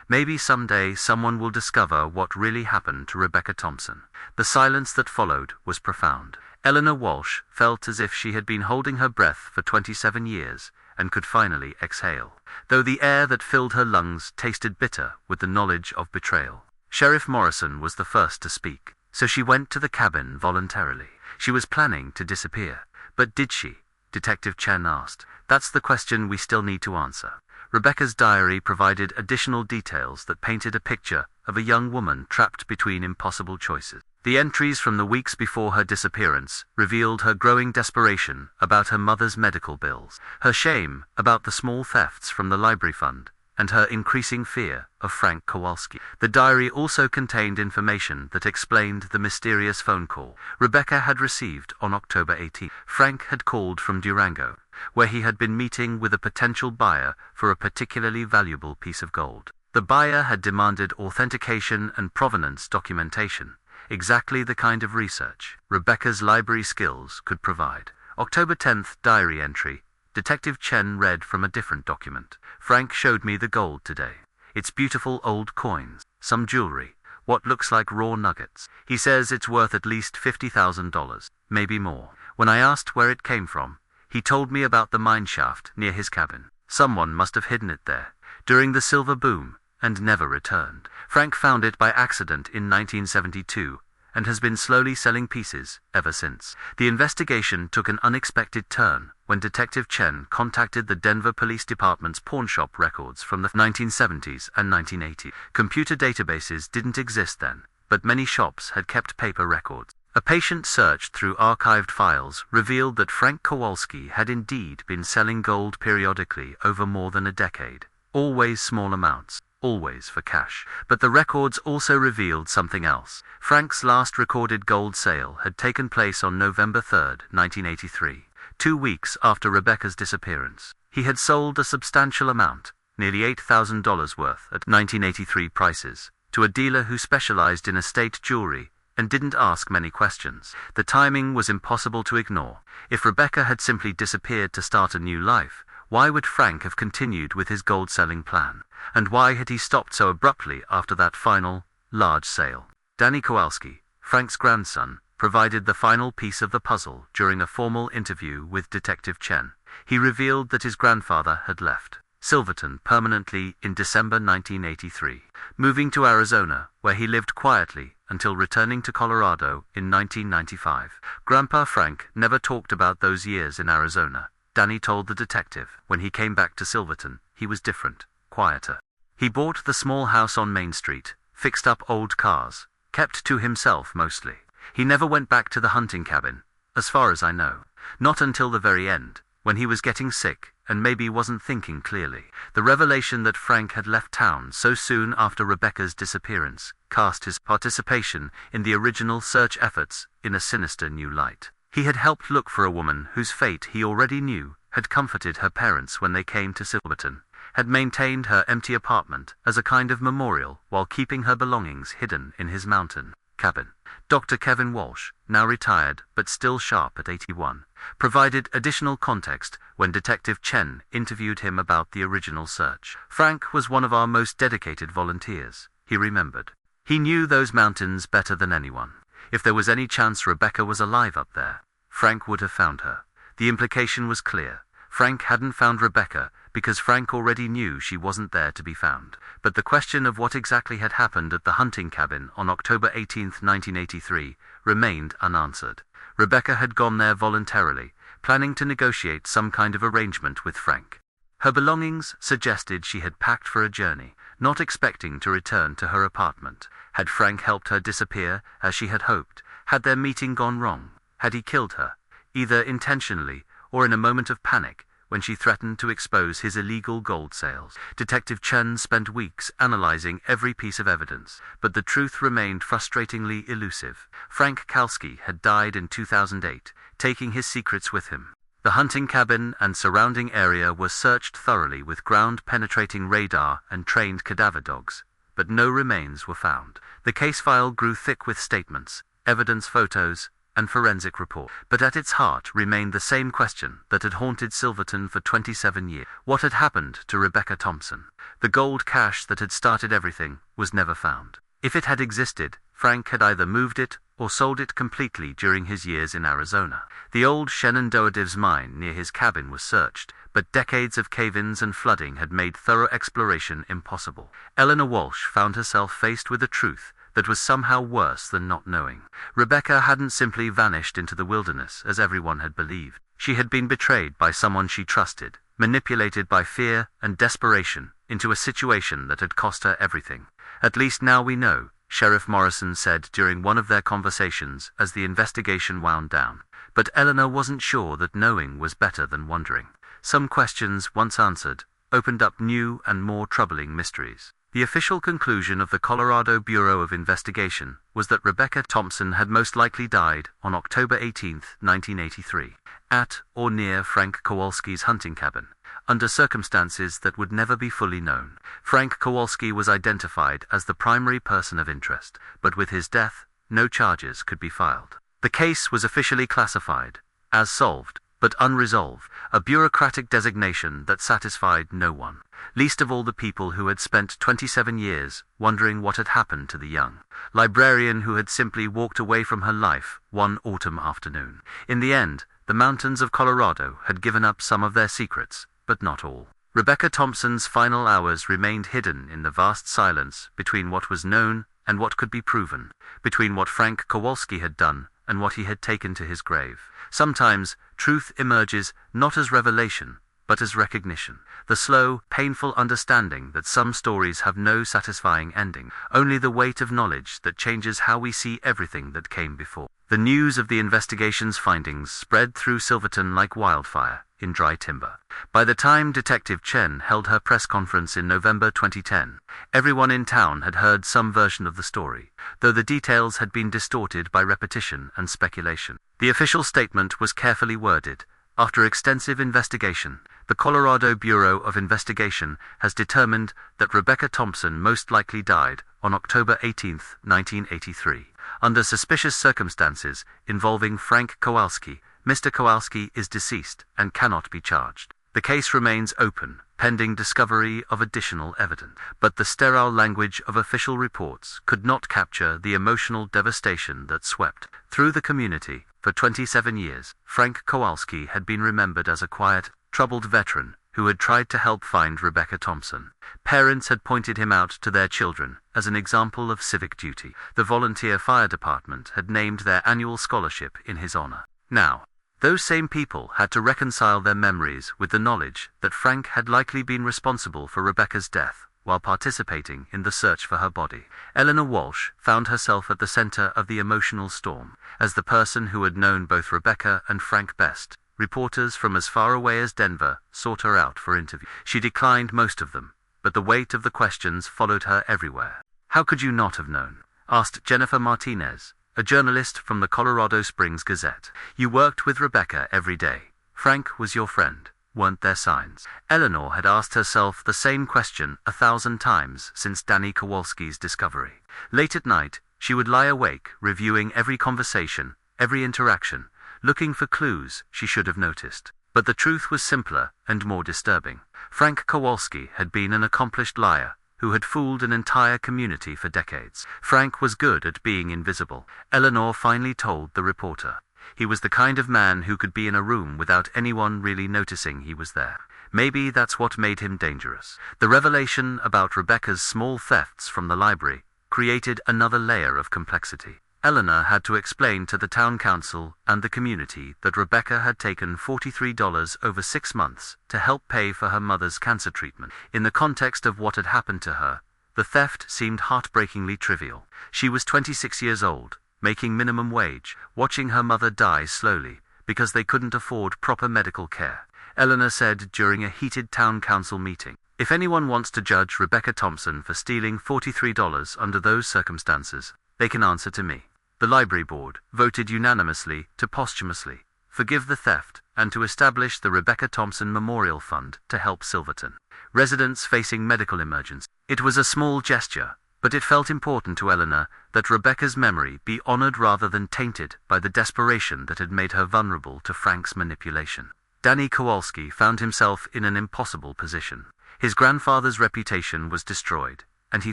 maybe someday someone will discover what really happened to Rebecca Thompson." The silence that followed was profound. Eleanor Walsh felt as if she had been holding her breath for 27 years and could finally exhale, though the air that filled her lungs tasted bitter with the knowledge of betrayal. Sheriff Morrison was the first to speak. "So she went to the cabin voluntarily. She was planning to disappear. But did she?" Detective Chen asked. "That's the question we still need to answer." Rebecca's diary provided additional details that painted a picture of a young woman trapped between impossible choices. The entries from the weeks before her disappearance revealed her growing desperation about her mother's medical bills, her shame about the small thefts from the library fund, and her increasing fear of Frank Kowalski. The diary also contained information that explained the mysterious phone call Rebecca had received on October 18. Frank had called from Durango, where he had been meeting with a potential buyer for a particularly valuable piece of gold. The buyer had demanded authentication and provenance documentation, exactly the kind of research Rebecca's library skills could provide. October 10th diary entry. Detective Chen read from a different document. "Frank showed me the gold today. It's beautiful old coins, some jewelry, what looks like raw nuggets. He says it's worth at least $50,000, maybe more. When I asked where it came from, he told me about the mine shaft near his cabin. Someone must have hidden it there during the silver boom and never returned. Frank found it by accident in 1972 and has been slowly selling pieces ever since." The investigation took an unexpected turn when Detective Chen contacted the Denver Police Department's pawnshop records from the 1970s and 1980s. Computer databases didn't exist then, but many shops had kept paper records. A patient search through archived files revealed that Frank Kowalski had indeed been selling gold periodically over more than a decade. Always small amounts, always for cash. But the records also revealed something else. Frank's last recorded gold sale had taken place on November 3, 1983, 2 weeks after Rebecca's disappearance. He had sold a substantial amount, nearly $8,000 worth at 1983 prices, to a dealer who specialized in estate jewelry and didn't ask many questions. The timing was impossible to ignore. If Rebecca had simply disappeared to start a new life, why would Frank have continued with his gold-selling plan? And why had he stopped so abruptly after that final, large sale? Danny Kowalski, Frank's grandson, provided the final piece of the puzzle during a formal interview with Detective Chen. He revealed that his grandfather had left Silverton permanently in December 1983, moving to Arizona, where he lived quietly until returning to Colorado in 1995. Grandpa Frank never talked about those years in Arizona. Danny told the detective when he came back to Silverton, he was different, quieter. He bought the small house on Main Street, fixed up old cars, kept kept to himself mostly. He never went back to the hunting cabin, as far as I know. Not until the very end, when he was getting sick and maybe wasn't thinking clearly. The revelation that Frank had left town so soon after Rebecca's disappearance cast his participation in the original search efforts in a sinister new light. He had helped look for a woman whose fate he already knew, had comforted her parents when they came to Silverton, had maintained her empty apartment as a kind of memorial while keeping her belongings hidden in his mountain cabin. Dr. Kevin Walsh, now retired but still sharp at 81, provided additional context when Detective Chen interviewed him about the original search. Frank was one of our most dedicated volunteers, he remembered. He knew those mountains better than anyone. If there was any chance Rebecca was alive up there, Frank would have found her. The implication was clear. Frank hadn't found Rebecca because Frank already knew she wasn't there to be found. But the question of what exactly had happened at the hunting cabin on October 18, 1983, remained unanswered. Rebecca had gone there voluntarily, planning to negotiate some kind of arrangement with Frank. Her belongings suggested she had packed for a journey, not expecting to return to her apartment. Had Frank helped her disappear, as she had hoped? Had their meeting gone wrong? Had he killed her, either intentionally or in a moment of panic, when she threatened to expose his illegal gold sales? Detective Chen spent weeks analyzing every piece of evidence, but the truth remained frustratingly elusive. Frank Kalski had died in 2008, taking his secrets with him. The hunting cabin and surrounding area were searched thoroughly with ground-penetrating radar and trained cadaver dogs, but no remains were found. The case file grew thick with statements, evidence photos, and forensic report. But at its heart remained the same question that had haunted Silverton for 27 years. What had happened to Rebecca Thompson? The gold cache that had started everything was never found. If it had existed, Frank had either moved it or sold it completely during his years in Arizona. The old Shenandoah Divs mine near his cabin was searched, but decades of cave-ins and flooding had made thorough exploration impossible. Eleanor Walsh found herself faced with a truth that was somehow worse than not knowing. Rebecca hadn't simply vanished into the wilderness as everyone had believed. She had been betrayed by someone she trusted, manipulated by fear and desperation into a situation that had cost her everything. At least now we know, Sheriff Morrison said during one of their conversations as the investigation wound down. But Eleanor wasn't sure that knowing was better than wondering. Some questions, once answered, opened up new and more troubling mysteries. The official conclusion of the Colorado Bureau of Investigation was that Rebecca Thompson had most likely died on October 18, 1983, at or near Frank Kowalski's hunting cabin, under circumstances that would never be fully known. Frank Kowalski was identified as the primary person of interest, but with his death, no charges could be filed. The case was officially classified as solved, but unresolved, a bureaucratic designation that satisfied no one, least of all the people who had spent 27 years wondering what had happened to the young librarian who had simply walked away from her life one autumn afternoon. In the end, the mountains of Colorado had given up some of their secrets, but not all. Rebecca Thompson's final hours remained hidden in the vast silence between what was known and what could be proven, between what Frank Kowalski had done and what he had taken to his grave. Sometimes, truth emerges not as revelation, but as recognition. The slow, painful understanding that some stories have no satisfying ending, only the weight of knowledge that changes how we see everything that came before. The news of the investigation's findings spread through Silverton like wildfire in dry timber. By the time Detective Chen held her press conference in November 2010, everyone in town had heard some version of the story, though the details had been distorted by repetition and speculation. The official statement was carefully worded. After extensive investigation, the Colorado Bureau of Investigation has determined that Rebecca Thompson most likely died on October 18, 1983, under suspicious circumstances involving Frank Kowalski. Mr. Kowalski is deceased and cannot be charged. The case remains open, pending discovery of additional evidence. But the sterile language of official reports could not capture the emotional devastation that swept through the community. For 27 years, Frank Kowalski had been remembered as a quiet, troubled veteran who had tried to help find Rebecca Thompson. Parents had pointed him out to their children as an example of civic duty. The volunteer fire department had named their annual scholarship in his honor. Now, those same people had to reconcile their memories with the knowledge that Frank had likely been responsible for Rebecca's death, while participating in the search for her body. Eleanor Walsh found herself at the center of the emotional storm. As the person who had known both Rebecca and Frank best, reporters from as far away as Denver sought her out for interviews. She declined most of them, but the weight of the questions followed her everywhere. "How could you not have known?" asked Jennifer Martinez, a journalist from the Colorado Springs Gazette. "You worked with Rebecca every day. Frank was your friend. Weren't there signs?" Eleanor had asked herself the same question 1,000 times since Danny Kowalski's discovery. Late at night, she would lie awake, reviewing every conversation, every interaction, looking for clues she should have noticed. But the truth was simpler and more disturbing. Frank Kowalski had been an accomplished liar who had fooled an entire community for decades. Frank was good at being invisible, Eleanor finally told the reporter. He was the kind of man who could be in a room without anyone really noticing he was there. Maybe that's what made him dangerous. The revelation about Rebecca's small thefts from the library created another layer of complexity. Eleanor had to explain to the town council and the community that Rebecca had taken $43 over 6 months to help pay for her mother's cancer treatment. In the context of what had happened to her, the theft seemed heartbreakingly trivial. She was 26 years old, making minimum wage, watching her mother die slowly because they couldn't afford proper medical care. Eleanor said during a heated town council meeting, "If anyone wants to judge Rebecca Thompson for stealing $43 under those circumstances, they can answer to me." The library board voted unanimously to posthumously forgive the theft and to establish the Rebecca Thompson Memorial Fund to help Silverton residents facing medical emergencies. It was a small gesture, but it felt important to Eleanor that Rebecca's memory be honored rather than tainted by the desperation that had made her vulnerable to Frank's manipulation. Danny Kowalski found himself in an impossible position. His grandfather's reputation was destroyed, and he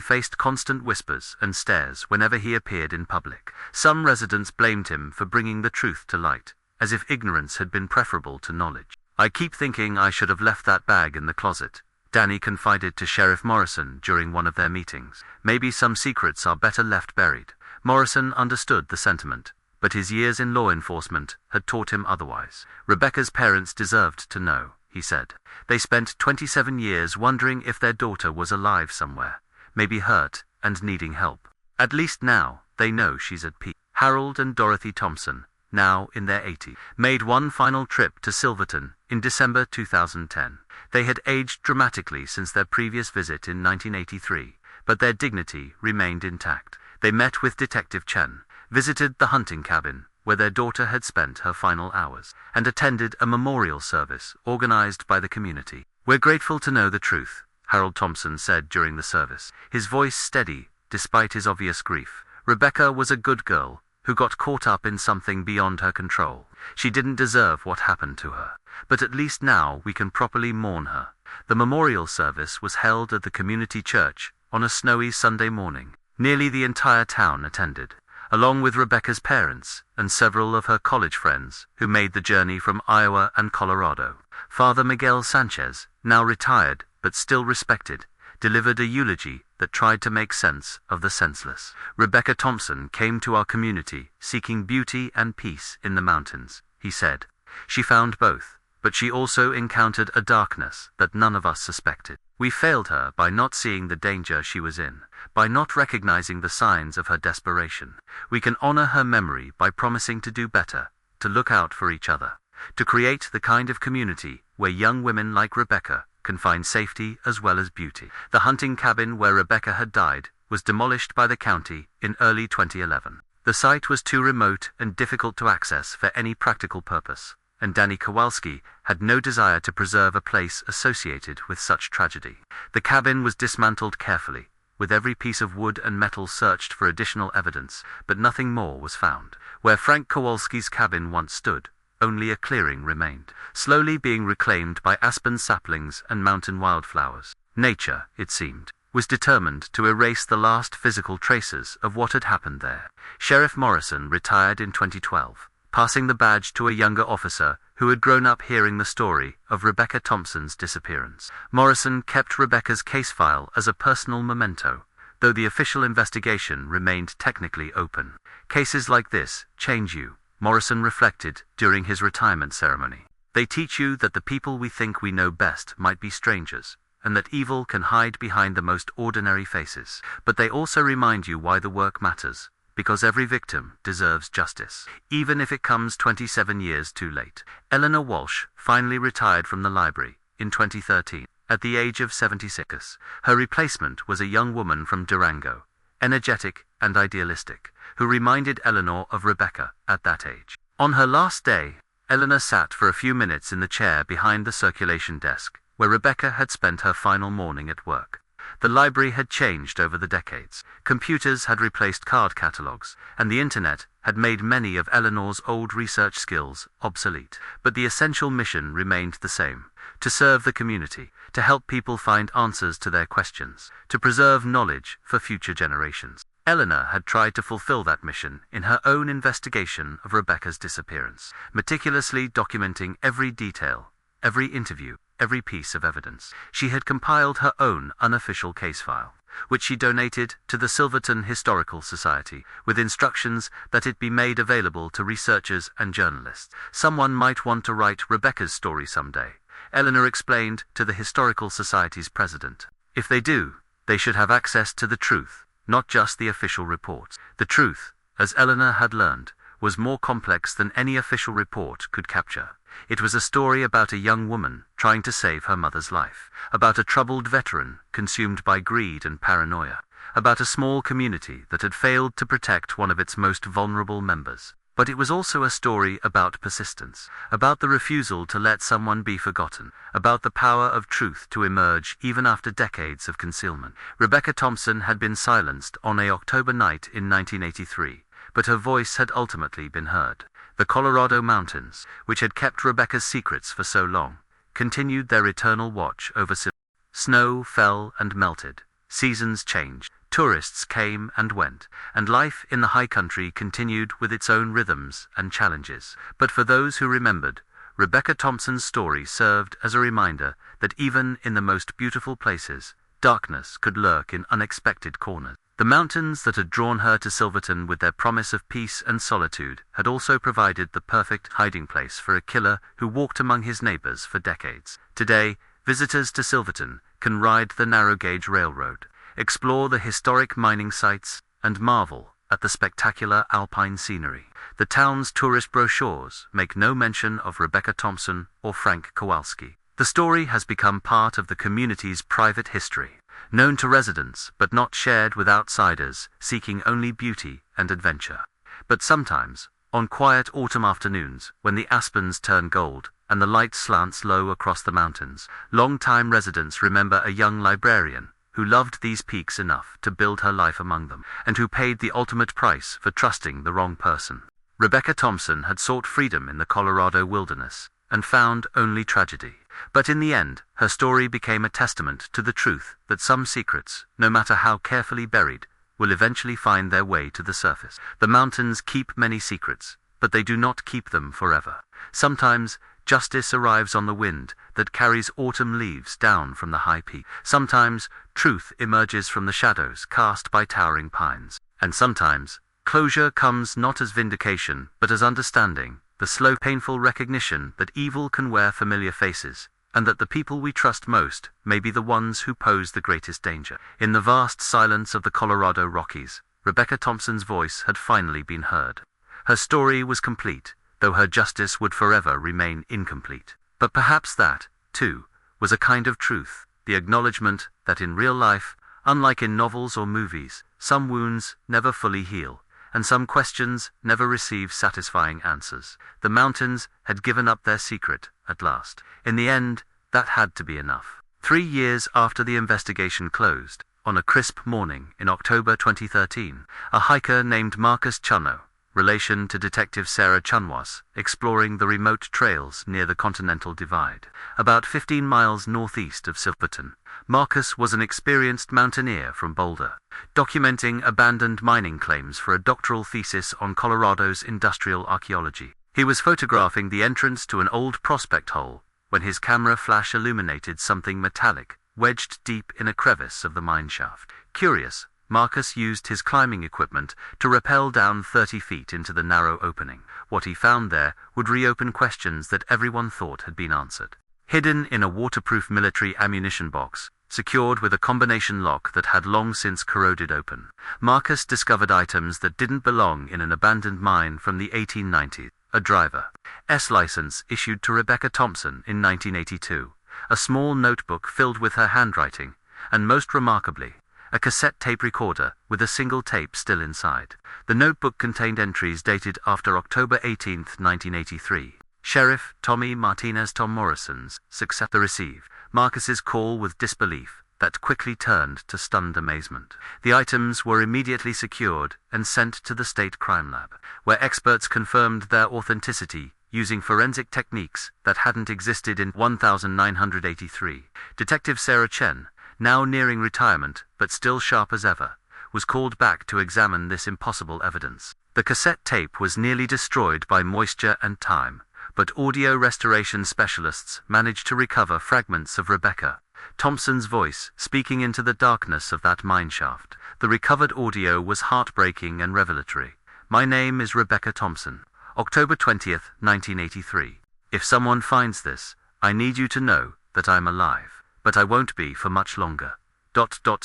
faced constant whispers and stares whenever he appeared in public. Some residents blamed him for bringing the truth to light, as if ignorance had been preferable to knowledge. "I keep thinking I should have left that bag in the closet," Danny confided to Sheriff Morrison during one of their meetings. "Maybe some secrets are better left buried." Morrison understood the sentiment, but his years in law enforcement had taught him otherwise. "Rebecca's parents deserved to know," he said. "They spent 27 years wondering if their daughter was alive somewhere, maybe hurt and needing help. At least now, they know she's at peace." Harold and Dorothy Thompson, now in their 80s, made one final trip to Silverton in December 2010. They had aged dramatically since their previous visit in 1983, but their dignity remained intact. They met with Detective Chen, visited the hunting cabin where their daughter had spent her final hours, and attended a memorial service organized by the community. "We're grateful to know the truth," Harold Thompson said during the service, his voice steady despite his obvious grief. "Rebecca was a good girl who got caught up in something beyond her control. She didn't deserve what happened to her, but at least now we can properly mourn her." The memorial service was held at the community church on a snowy Sunday morning. Nearly the entire town attended, along with Rebecca's parents and several of her college friends who made the journey from Iowa and Colorado. Father Miguel Sanchez, now retired but still respected, delivered a eulogy that tried to make sense of the senseless. "Rebecca Thompson came to our community seeking beauty and peace in the mountains," he said. "She found both, but she also encountered a darkness that none of us suspected. We failed her by not seeing the danger she was in, by not recognizing the signs of her desperation. We can honor her memory by promising to do better, to look out for each other, to create the kind of community where young women like Rebecca can find safety as well as beauty." The hunting cabin where Rebecca had died was demolished by the county in early 2011. The site was too remote and difficult to access for any practical purpose, and Danny Kowalski had no desire to preserve a place associated with such tragedy. The cabin was dismantled carefully, with every piece of wood and metal searched for additional evidence, but nothing more was found. Where Frank Kowalski's cabin once stood, only a clearing remained, slowly being reclaimed by aspen saplings and mountain wildflowers. Nature, it seemed, was determined to erase the last physical traces of what had happened there. Sheriff Morrison retired in 2012, passing the badge to a younger officer who had grown up hearing the story of Rebecca Thompson's disappearance. Morrison kept Rebecca's case file as a personal memento, though the official investigation remained technically open. "Cases like this change you," Morrison reflected during his retirement ceremony. "They teach you that the people we think we know best might be strangers, and that evil can hide behind the most ordinary faces. But they also remind you why the work matters, because every victim deserves justice, even if it comes 27 years too late. Eleanor Walsh finally retired from the library in 2013, at the age of 76. Her replacement was a young woman from Durango, energetic and idealistic, who reminded Eleanor of Rebecca at that age. On her last day, Eleanor sat for a few minutes in the chair behind the circulation desk, where Rebecca had spent her final morning at work. The library had changed over the decades. Computers had replaced card catalogues, and the internet had made many of Eleanor's old research skills obsolete. But the essential mission remained the same: to serve the community, to help people find answers to their questions, to preserve knowledge for future generations. Eleanor had tried to fulfill that mission in her own investigation of Rebecca's disappearance, meticulously documenting every detail, every interview, every piece of evidence. She had compiled her own unofficial case file, which she donated to the Silverton Historical Society, with instructions that it be made available to researchers and journalists. Someone might want to write Rebecca's story someday, Eleanor explained to the Historical Society's president. If they do, they should have access to the truth, not just the official reports. The truth, as Eleanor had learned, was more complex than any official report could capture. It was a story about a young woman trying to save her mother's life, about a troubled veteran consumed by greed and paranoia, about a small community that had failed to protect one of its most vulnerable members. But it was also a story about persistence, about the refusal to let someone be forgotten, about the power of truth to emerge even after decades of concealment. Rebecca Thompson had been silenced on an October night in 1983, but her voice had ultimately been heard. The Colorado mountains, which had kept Rebecca's secrets for so long, continued their eternal watch over Silverton. Snow fell and melted, seasons changed, tourists came and went, and life in the high country continued with its own rhythms and challenges. But for those who remembered, Rebecca Thompson's story served as a reminder that even in the most beautiful places, darkness could lurk in unexpected corners. The mountains that had drawn her to Silverton with their promise of peace and solitude had also provided the perfect hiding place for a killer who walked among his neighbors for decades. Today, visitors to Silverton can ride the narrow-gauge railroad, explore the historic mining sites, and marvel at the spectacular alpine scenery. The town's tourist brochures make no mention of Rebecca Thompson or Frank Kowalski. The story has become part of the community's private history, known to residents but not shared with outsiders seeking only beauty and adventure. But sometimes, on quiet autumn afternoons, when the aspens turn gold and the light slants low across the mountains, long-time residents remember a young librarian who loved these peaks enough to build her life among them, and who paid the ultimate price for trusting the wrong person. Rebecca Thompson had sought freedom in the Colorado wilderness, and found only tragedy. But in the end, her story became a testament to the truth that some secrets, no matter how carefully buried, will eventually find their way to the surface. The mountains keep many secrets, but they do not keep them forever. Sometimes, justice arrives on the wind that carries autumn leaves down from the high peak. Sometimes, truth emerges from the shadows cast by towering pines. And sometimes, closure comes not as vindication, but as understanding, the slow, painful recognition that evil can wear familiar faces, and that the people we trust most may be the ones who pose the greatest danger. In the vast silence of the Colorado Rockies, Rebecca Thompson's voice had finally been heard. Her story was complete, though her justice would forever remain incomplete. But perhaps that, too, was a kind of truth, the acknowledgement that in real life, unlike in novels or movies, some wounds never fully heal, and some questions never receive satisfying answers. The mountains had given up their secret, at last. In the end, that had to be enough. 3 years after the investigation closed, on a crisp morning in October 2013, a hiker named Marcus Chunno, relation to Detective Sarah Chunwas, exploring the remote trails near the Continental Divide, about 15 miles northeast of Silverton. Marcus was an experienced mountaineer from Boulder, documenting abandoned mining claims for a doctoral thesis on Colorado's industrial archaeology. He was photographing the entrance to an old prospect hole when his camera flash illuminated something metallic, wedged deep in a crevice of the mine shaft. Curious, Marcus used his climbing equipment to rappel down 30 feet into the narrow opening. What he found there would reopen questions that everyone thought had been answered. hidden in a waterproof military ammunition box, secured with a combination lock that had long since corroded open. Marcus discovered items that didn't belong in an abandoned mine from the 1890s. A driver's license issued to Rebecca Thompson in 1982, a small notebook filled with her handwriting, and most remarkably, a cassette tape recorder with a single tape still inside. The notebook contained entries dated after October 18, 1983. Sheriff Tommy Martinez Tom Morrison's success. The receive Marcus's call with disbelief that quickly turned to stunned amazement. The items were immediately secured and sent to the state crime lab, where experts confirmed their authenticity using forensic techniques that hadn't existed in 1983. Detective Sarah Chen, now nearing retirement but still sharp as ever, was called back to examine this impossible evidence. The cassette tape was nearly destroyed by moisture and time, but audio restoration specialists managed to recover fragments of Rebecca Thompson's voice speaking into the darkness of that mineshaft. The recovered audio was heartbreaking and revelatory. "My name is Rebecca Thompson. October 20th, 1983. If someone finds this, I need you to know that I'm alive. But I won't be for much longer."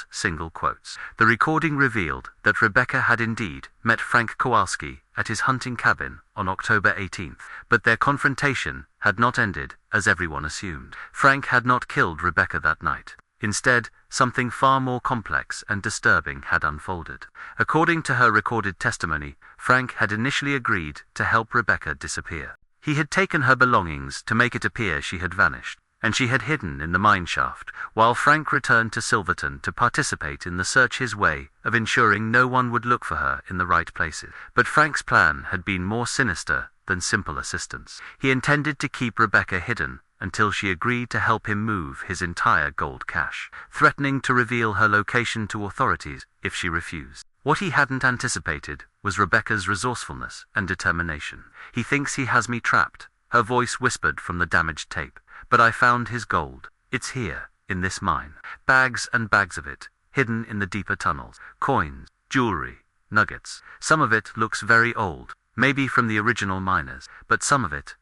Single quotes. The recording revealed that Rebecca had indeed met Frank Kowalski at his hunting cabin on October 18th, but their confrontation had not ended as everyone assumed. Frank had not killed Rebecca that night. Instead, something far more complex and disturbing had unfolded. According to her recorded testimony, Frank had initially agreed to help Rebecca disappear. He had taken her belongings to make it appear she had vanished, and she had hidden in the mineshaft, while Frank returned to Silverton to participate in the search, his way of ensuring no one would look for her in the right places. But Frank's plan had been more sinister than simple assistance. He intended to keep Rebecca hidden until she agreed to help him move his entire gold cache, threatening to reveal her location to authorities if she refused. What he hadn't anticipated was Rebecca's resourcefulness and determination. "He thinks he has me trapped," her voice whispered from the damaged tape. "But I found his gold. It's here, in this mine. Bags and bags of it, hidden in the deeper tunnels. Coins, jewelry, nuggets. Some of it looks very old, maybe from the original miners, but some of it,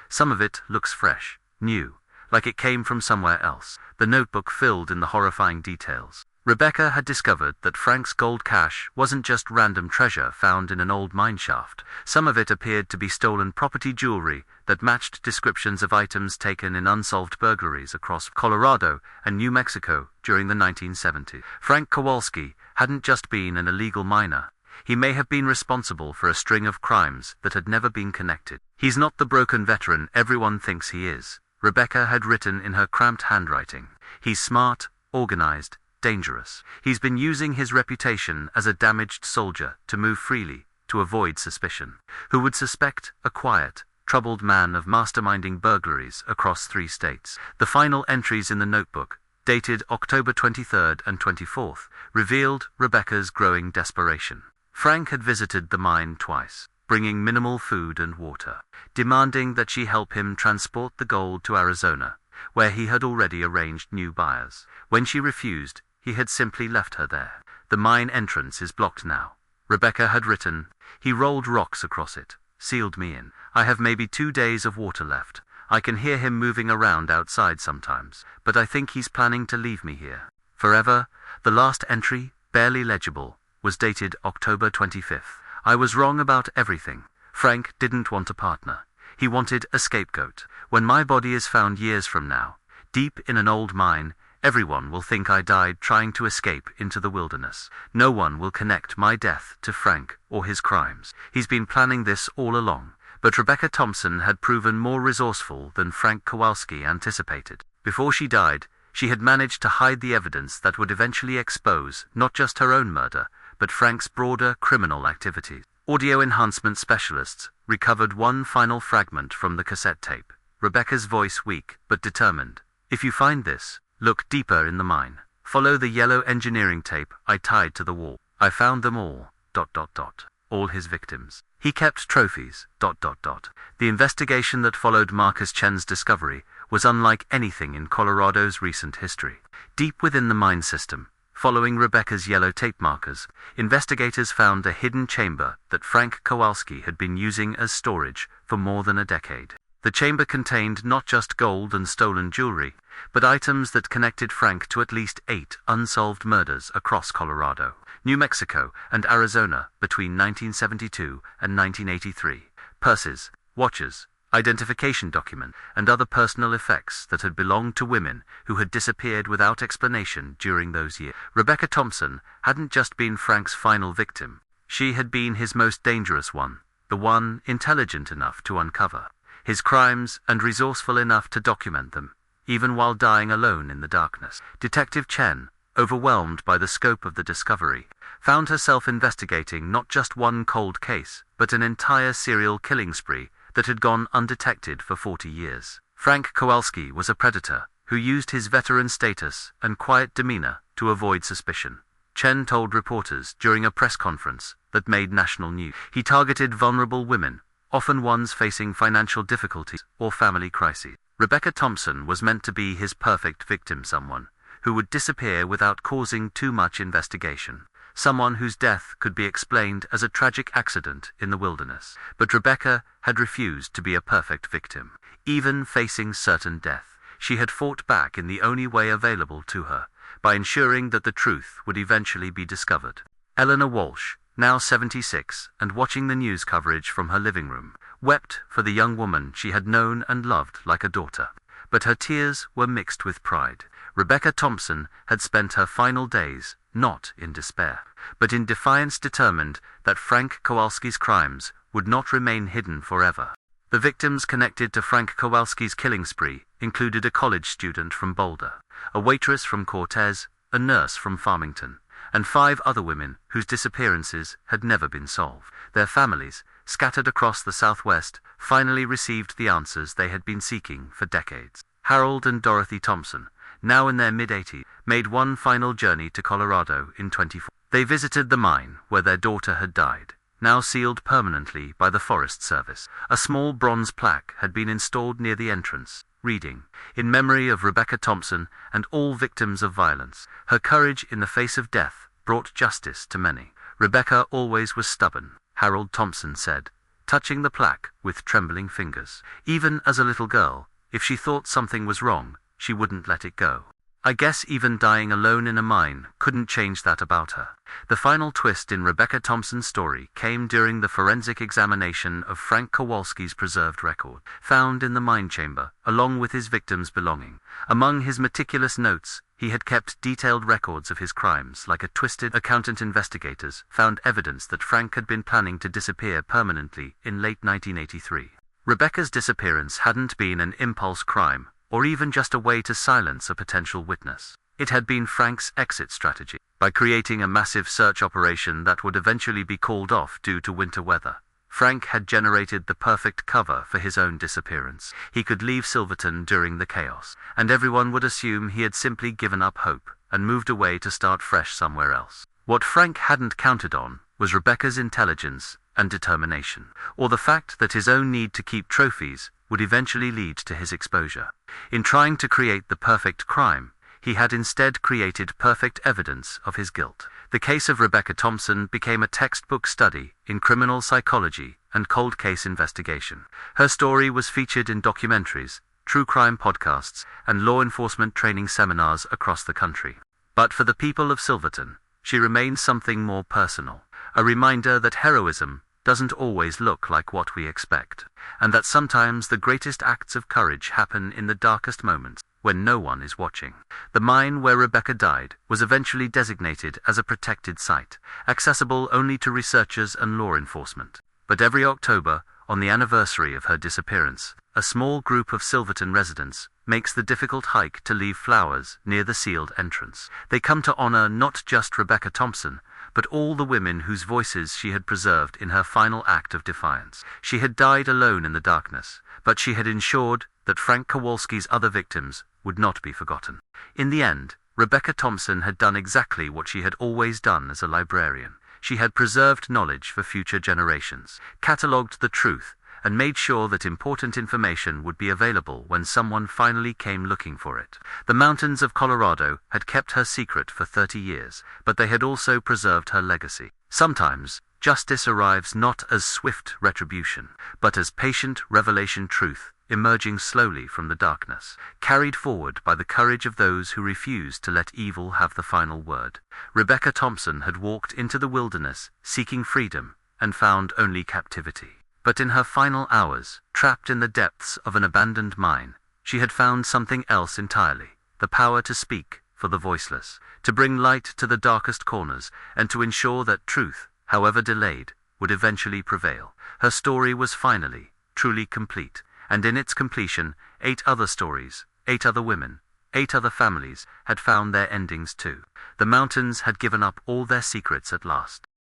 some of it looks fresh, new, like it came from somewhere else." The notebook filled in the horrifying details. Rebecca had discovered that Frank's gold cache wasn't just random treasure found in an old mineshaft. Some of it appeared to be stolen property jewelry that matched descriptions of items taken in unsolved burglaries across Colorado and New Mexico during the 1970s. Frank Kowalski hadn't just been an illegal miner. He may have been responsible for a string of crimes that had never been connected. "He's not the broken veteran everyone thinks he is," Rebecca had written in her cramped handwriting. "He's smart, organized, dangerous. He's been using his reputation as a damaged soldier to move freely, to avoid suspicion. Who would suspect a quiet, troubled man of masterminding burglaries across 3 states?" The final entries in the notebook, dated October 23rd and 24th, revealed Rebecca's growing desperation. Frank had visited the mine twice, bringing minimal food and water, demanding that she help him transport the gold to Arizona, where he had already arranged new buyers. When she refused, he had simply left her there. "The mine entrance is blocked now," Rebecca had written. "He rolled rocks across it, sealed me in. I have maybe 2 days of water left. I can hear him moving around outside sometimes, but I think he's planning to leave me here forever." The last entry, barely legible, was dated October 25th. "I was wrong about everything. Frank didn't want a partner. He wanted a scapegoat. When my body is found years from now, deep in an old mine, everyone will think I died trying to escape into the wilderness. No one will connect my death to Frank or his crimes. He's been planning this all along." But Rebecca Thompson had proven more resourceful than Frank Kowalski anticipated. Before she died, she had managed to hide the evidence that would eventually expose not just her own murder, but Frank's broader criminal activities. Audio enhancement specialists recovered one final fragment from the cassette tape. Rebecca's voice weak but determined. "If you find this, look deeper in the mine. Follow the yellow engineering tape I tied to the wall. I found them all, all his victims. He kept trophies, The investigation that followed Marcus Chen's discovery was unlike anything in Colorado's recent history. Deep within the mine system, following Rebecca's yellow tape markers, investigators found a hidden chamber that Frank Kowalski had been using as storage for more than a decade. The chamber contained not just gold and stolen jewelry, but items that connected Frank to at least 8 unsolved murders across Colorado, New Mexico, and Arizona between 1972 and 1983. Purses, watches, identification documents, and other personal effects that had belonged to women who had disappeared without explanation during those years. Rebecca Thompson hadn't just been Frank's final victim. She had been his most dangerous one, the one intelligent enough to uncover his crimes and resourceful enough to document them, even while dying alone in the darkness. Detective Chen, overwhelmed by the scope of the discovery, found herself investigating not just one cold case, but an entire serial killing spree that had gone undetected for 40 years. Frank Kowalski was a predator who used his veteran status and quiet demeanor to avoid suspicion. Chen told reporters during a press conference that made national news. He targeted vulnerable women, often ones facing financial difficulties or family crises. Rebecca Thompson was meant to be his perfect victim, someone who would disappear without causing too much investigation, someone whose death could be explained as a tragic accident in the wilderness. But Rebecca had refused to be a perfect victim. Even facing certain death, she had fought back in the only way available to her, by ensuring that the truth would eventually be discovered. Eleanor Walsh, now 76, and watching the news coverage from her living room, wept for the young woman she had known and loved like a daughter. But her tears were mixed with pride. Rebecca Thompson had spent her final days not in despair, but in defiance, determined that Frank Kowalski's crimes would not remain hidden forever. The victims connected to Frank Kowalski's killing spree included a college student from Boulder, a waitress from Cortez, a nurse from Farmington, and 5 other women whose disappearances had never been solved. Their families, scattered across the Southwest, finally received the answers they had been seeking for decades. Harold and Dorothy Thompson, now in their mid-80s, made one final journey to Colorado in 2014. They visited the mine where their daughter had died, now sealed permanently by the Forest Service. A small bronze plaque had been installed near the entrance, reading, "In memory of Rebecca Thompson and all victims of violence. Her courage in the face of death brought justice to many. Rebecca always was stubborn," Harold Thompson said, touching the plaque with trembling fingers. "Even as a little girl, if she thought something was wrong, she wouldn't let it go. I guess even dying alone in a mine couldn't change that about her." The final twist in Rebecca Thompson's story came during the forensic examination of Frank Kowalski's preserved record, found in the mine chamber, along with his victims' belongings. Among his meticulous notes, he had kept detailed records of his crimes. Like a twisted accountant, investigators found evidence that Frank had been planning to disappear permanently in late 1983. Rebecca's disappearance hadn't been an impulse crime, or even just a way to silence a potential witness. It had been Frank's exit strategy. By creating a massive search operation that would eventually be called off due to winter weather, Frank had generated the perfect cover for his own disappearance. He could leave Silverton during the chaos, and everyone would assume he had simply given up hope and moved away to start fresh somewhere else. What Frank hadn't counted on was Rebecca's intelligence and determination, or the fact that his own need to keep trophies would eventually lead to his exposure. In trying to create the perfect crime, he had instead created perfect evidence of his guilt. The case of Rebecca Thompson became a textbook study in criminal psychology and cold case investigation. Her story was featured in documentaries, true crime podcasts, and law enforcement training seminars across the country. But for the people of Silverton, she remains something more personal, a reminder that heroism doesn't always look like what we expect, and that sometimes the greatest acts of courage happen in the darkest moments, when no one is watching. The mine where Rebecca died was eventually designated as a protected site, accessible only to researchers and law enforcement. But every October, on the anniversary of her disappearance, a small group of Silverton residents makes the difficult hike to leave flowers near the sealed entrance. They come to honor not just Rebecca Thompson, but all the women whose voices she had preserved in her final act of defiance. She had died alone in the darkness, but she had ensured that Frank Kowalski's other victims would not be forgotten. In the end, Rebecca Thompson had done exactly what she had always done as a librarian. She had preserved knowledge for future generations, catalogued the truth, and made sure that important information would be available when someone finally came looking for it. The mountains of Colorado had kept her secret for 30 years, but they had also preserved her legacy. Sometimes, justice arrives not as swift retribution, but as patient revelation, truth emerging slowly from the darkness, carried forward by the courage of those who refused to let evil have the final word. Rebecca Thompson had walked into the wilderness, seeking freedom, and found only captivity. But in her final hours, trapped in the depths of an abandoned mine, she had found something else entirely: the power to speak for the voiceless, to bring light to the darkest corners, and to ensure that truth, however delayed, would eventually prevail. Her story was finally, truly complete, and in its completion, 8 other stories, 8 other women, 8 other families had found their endings too. The mountains had given up all their secrets at last.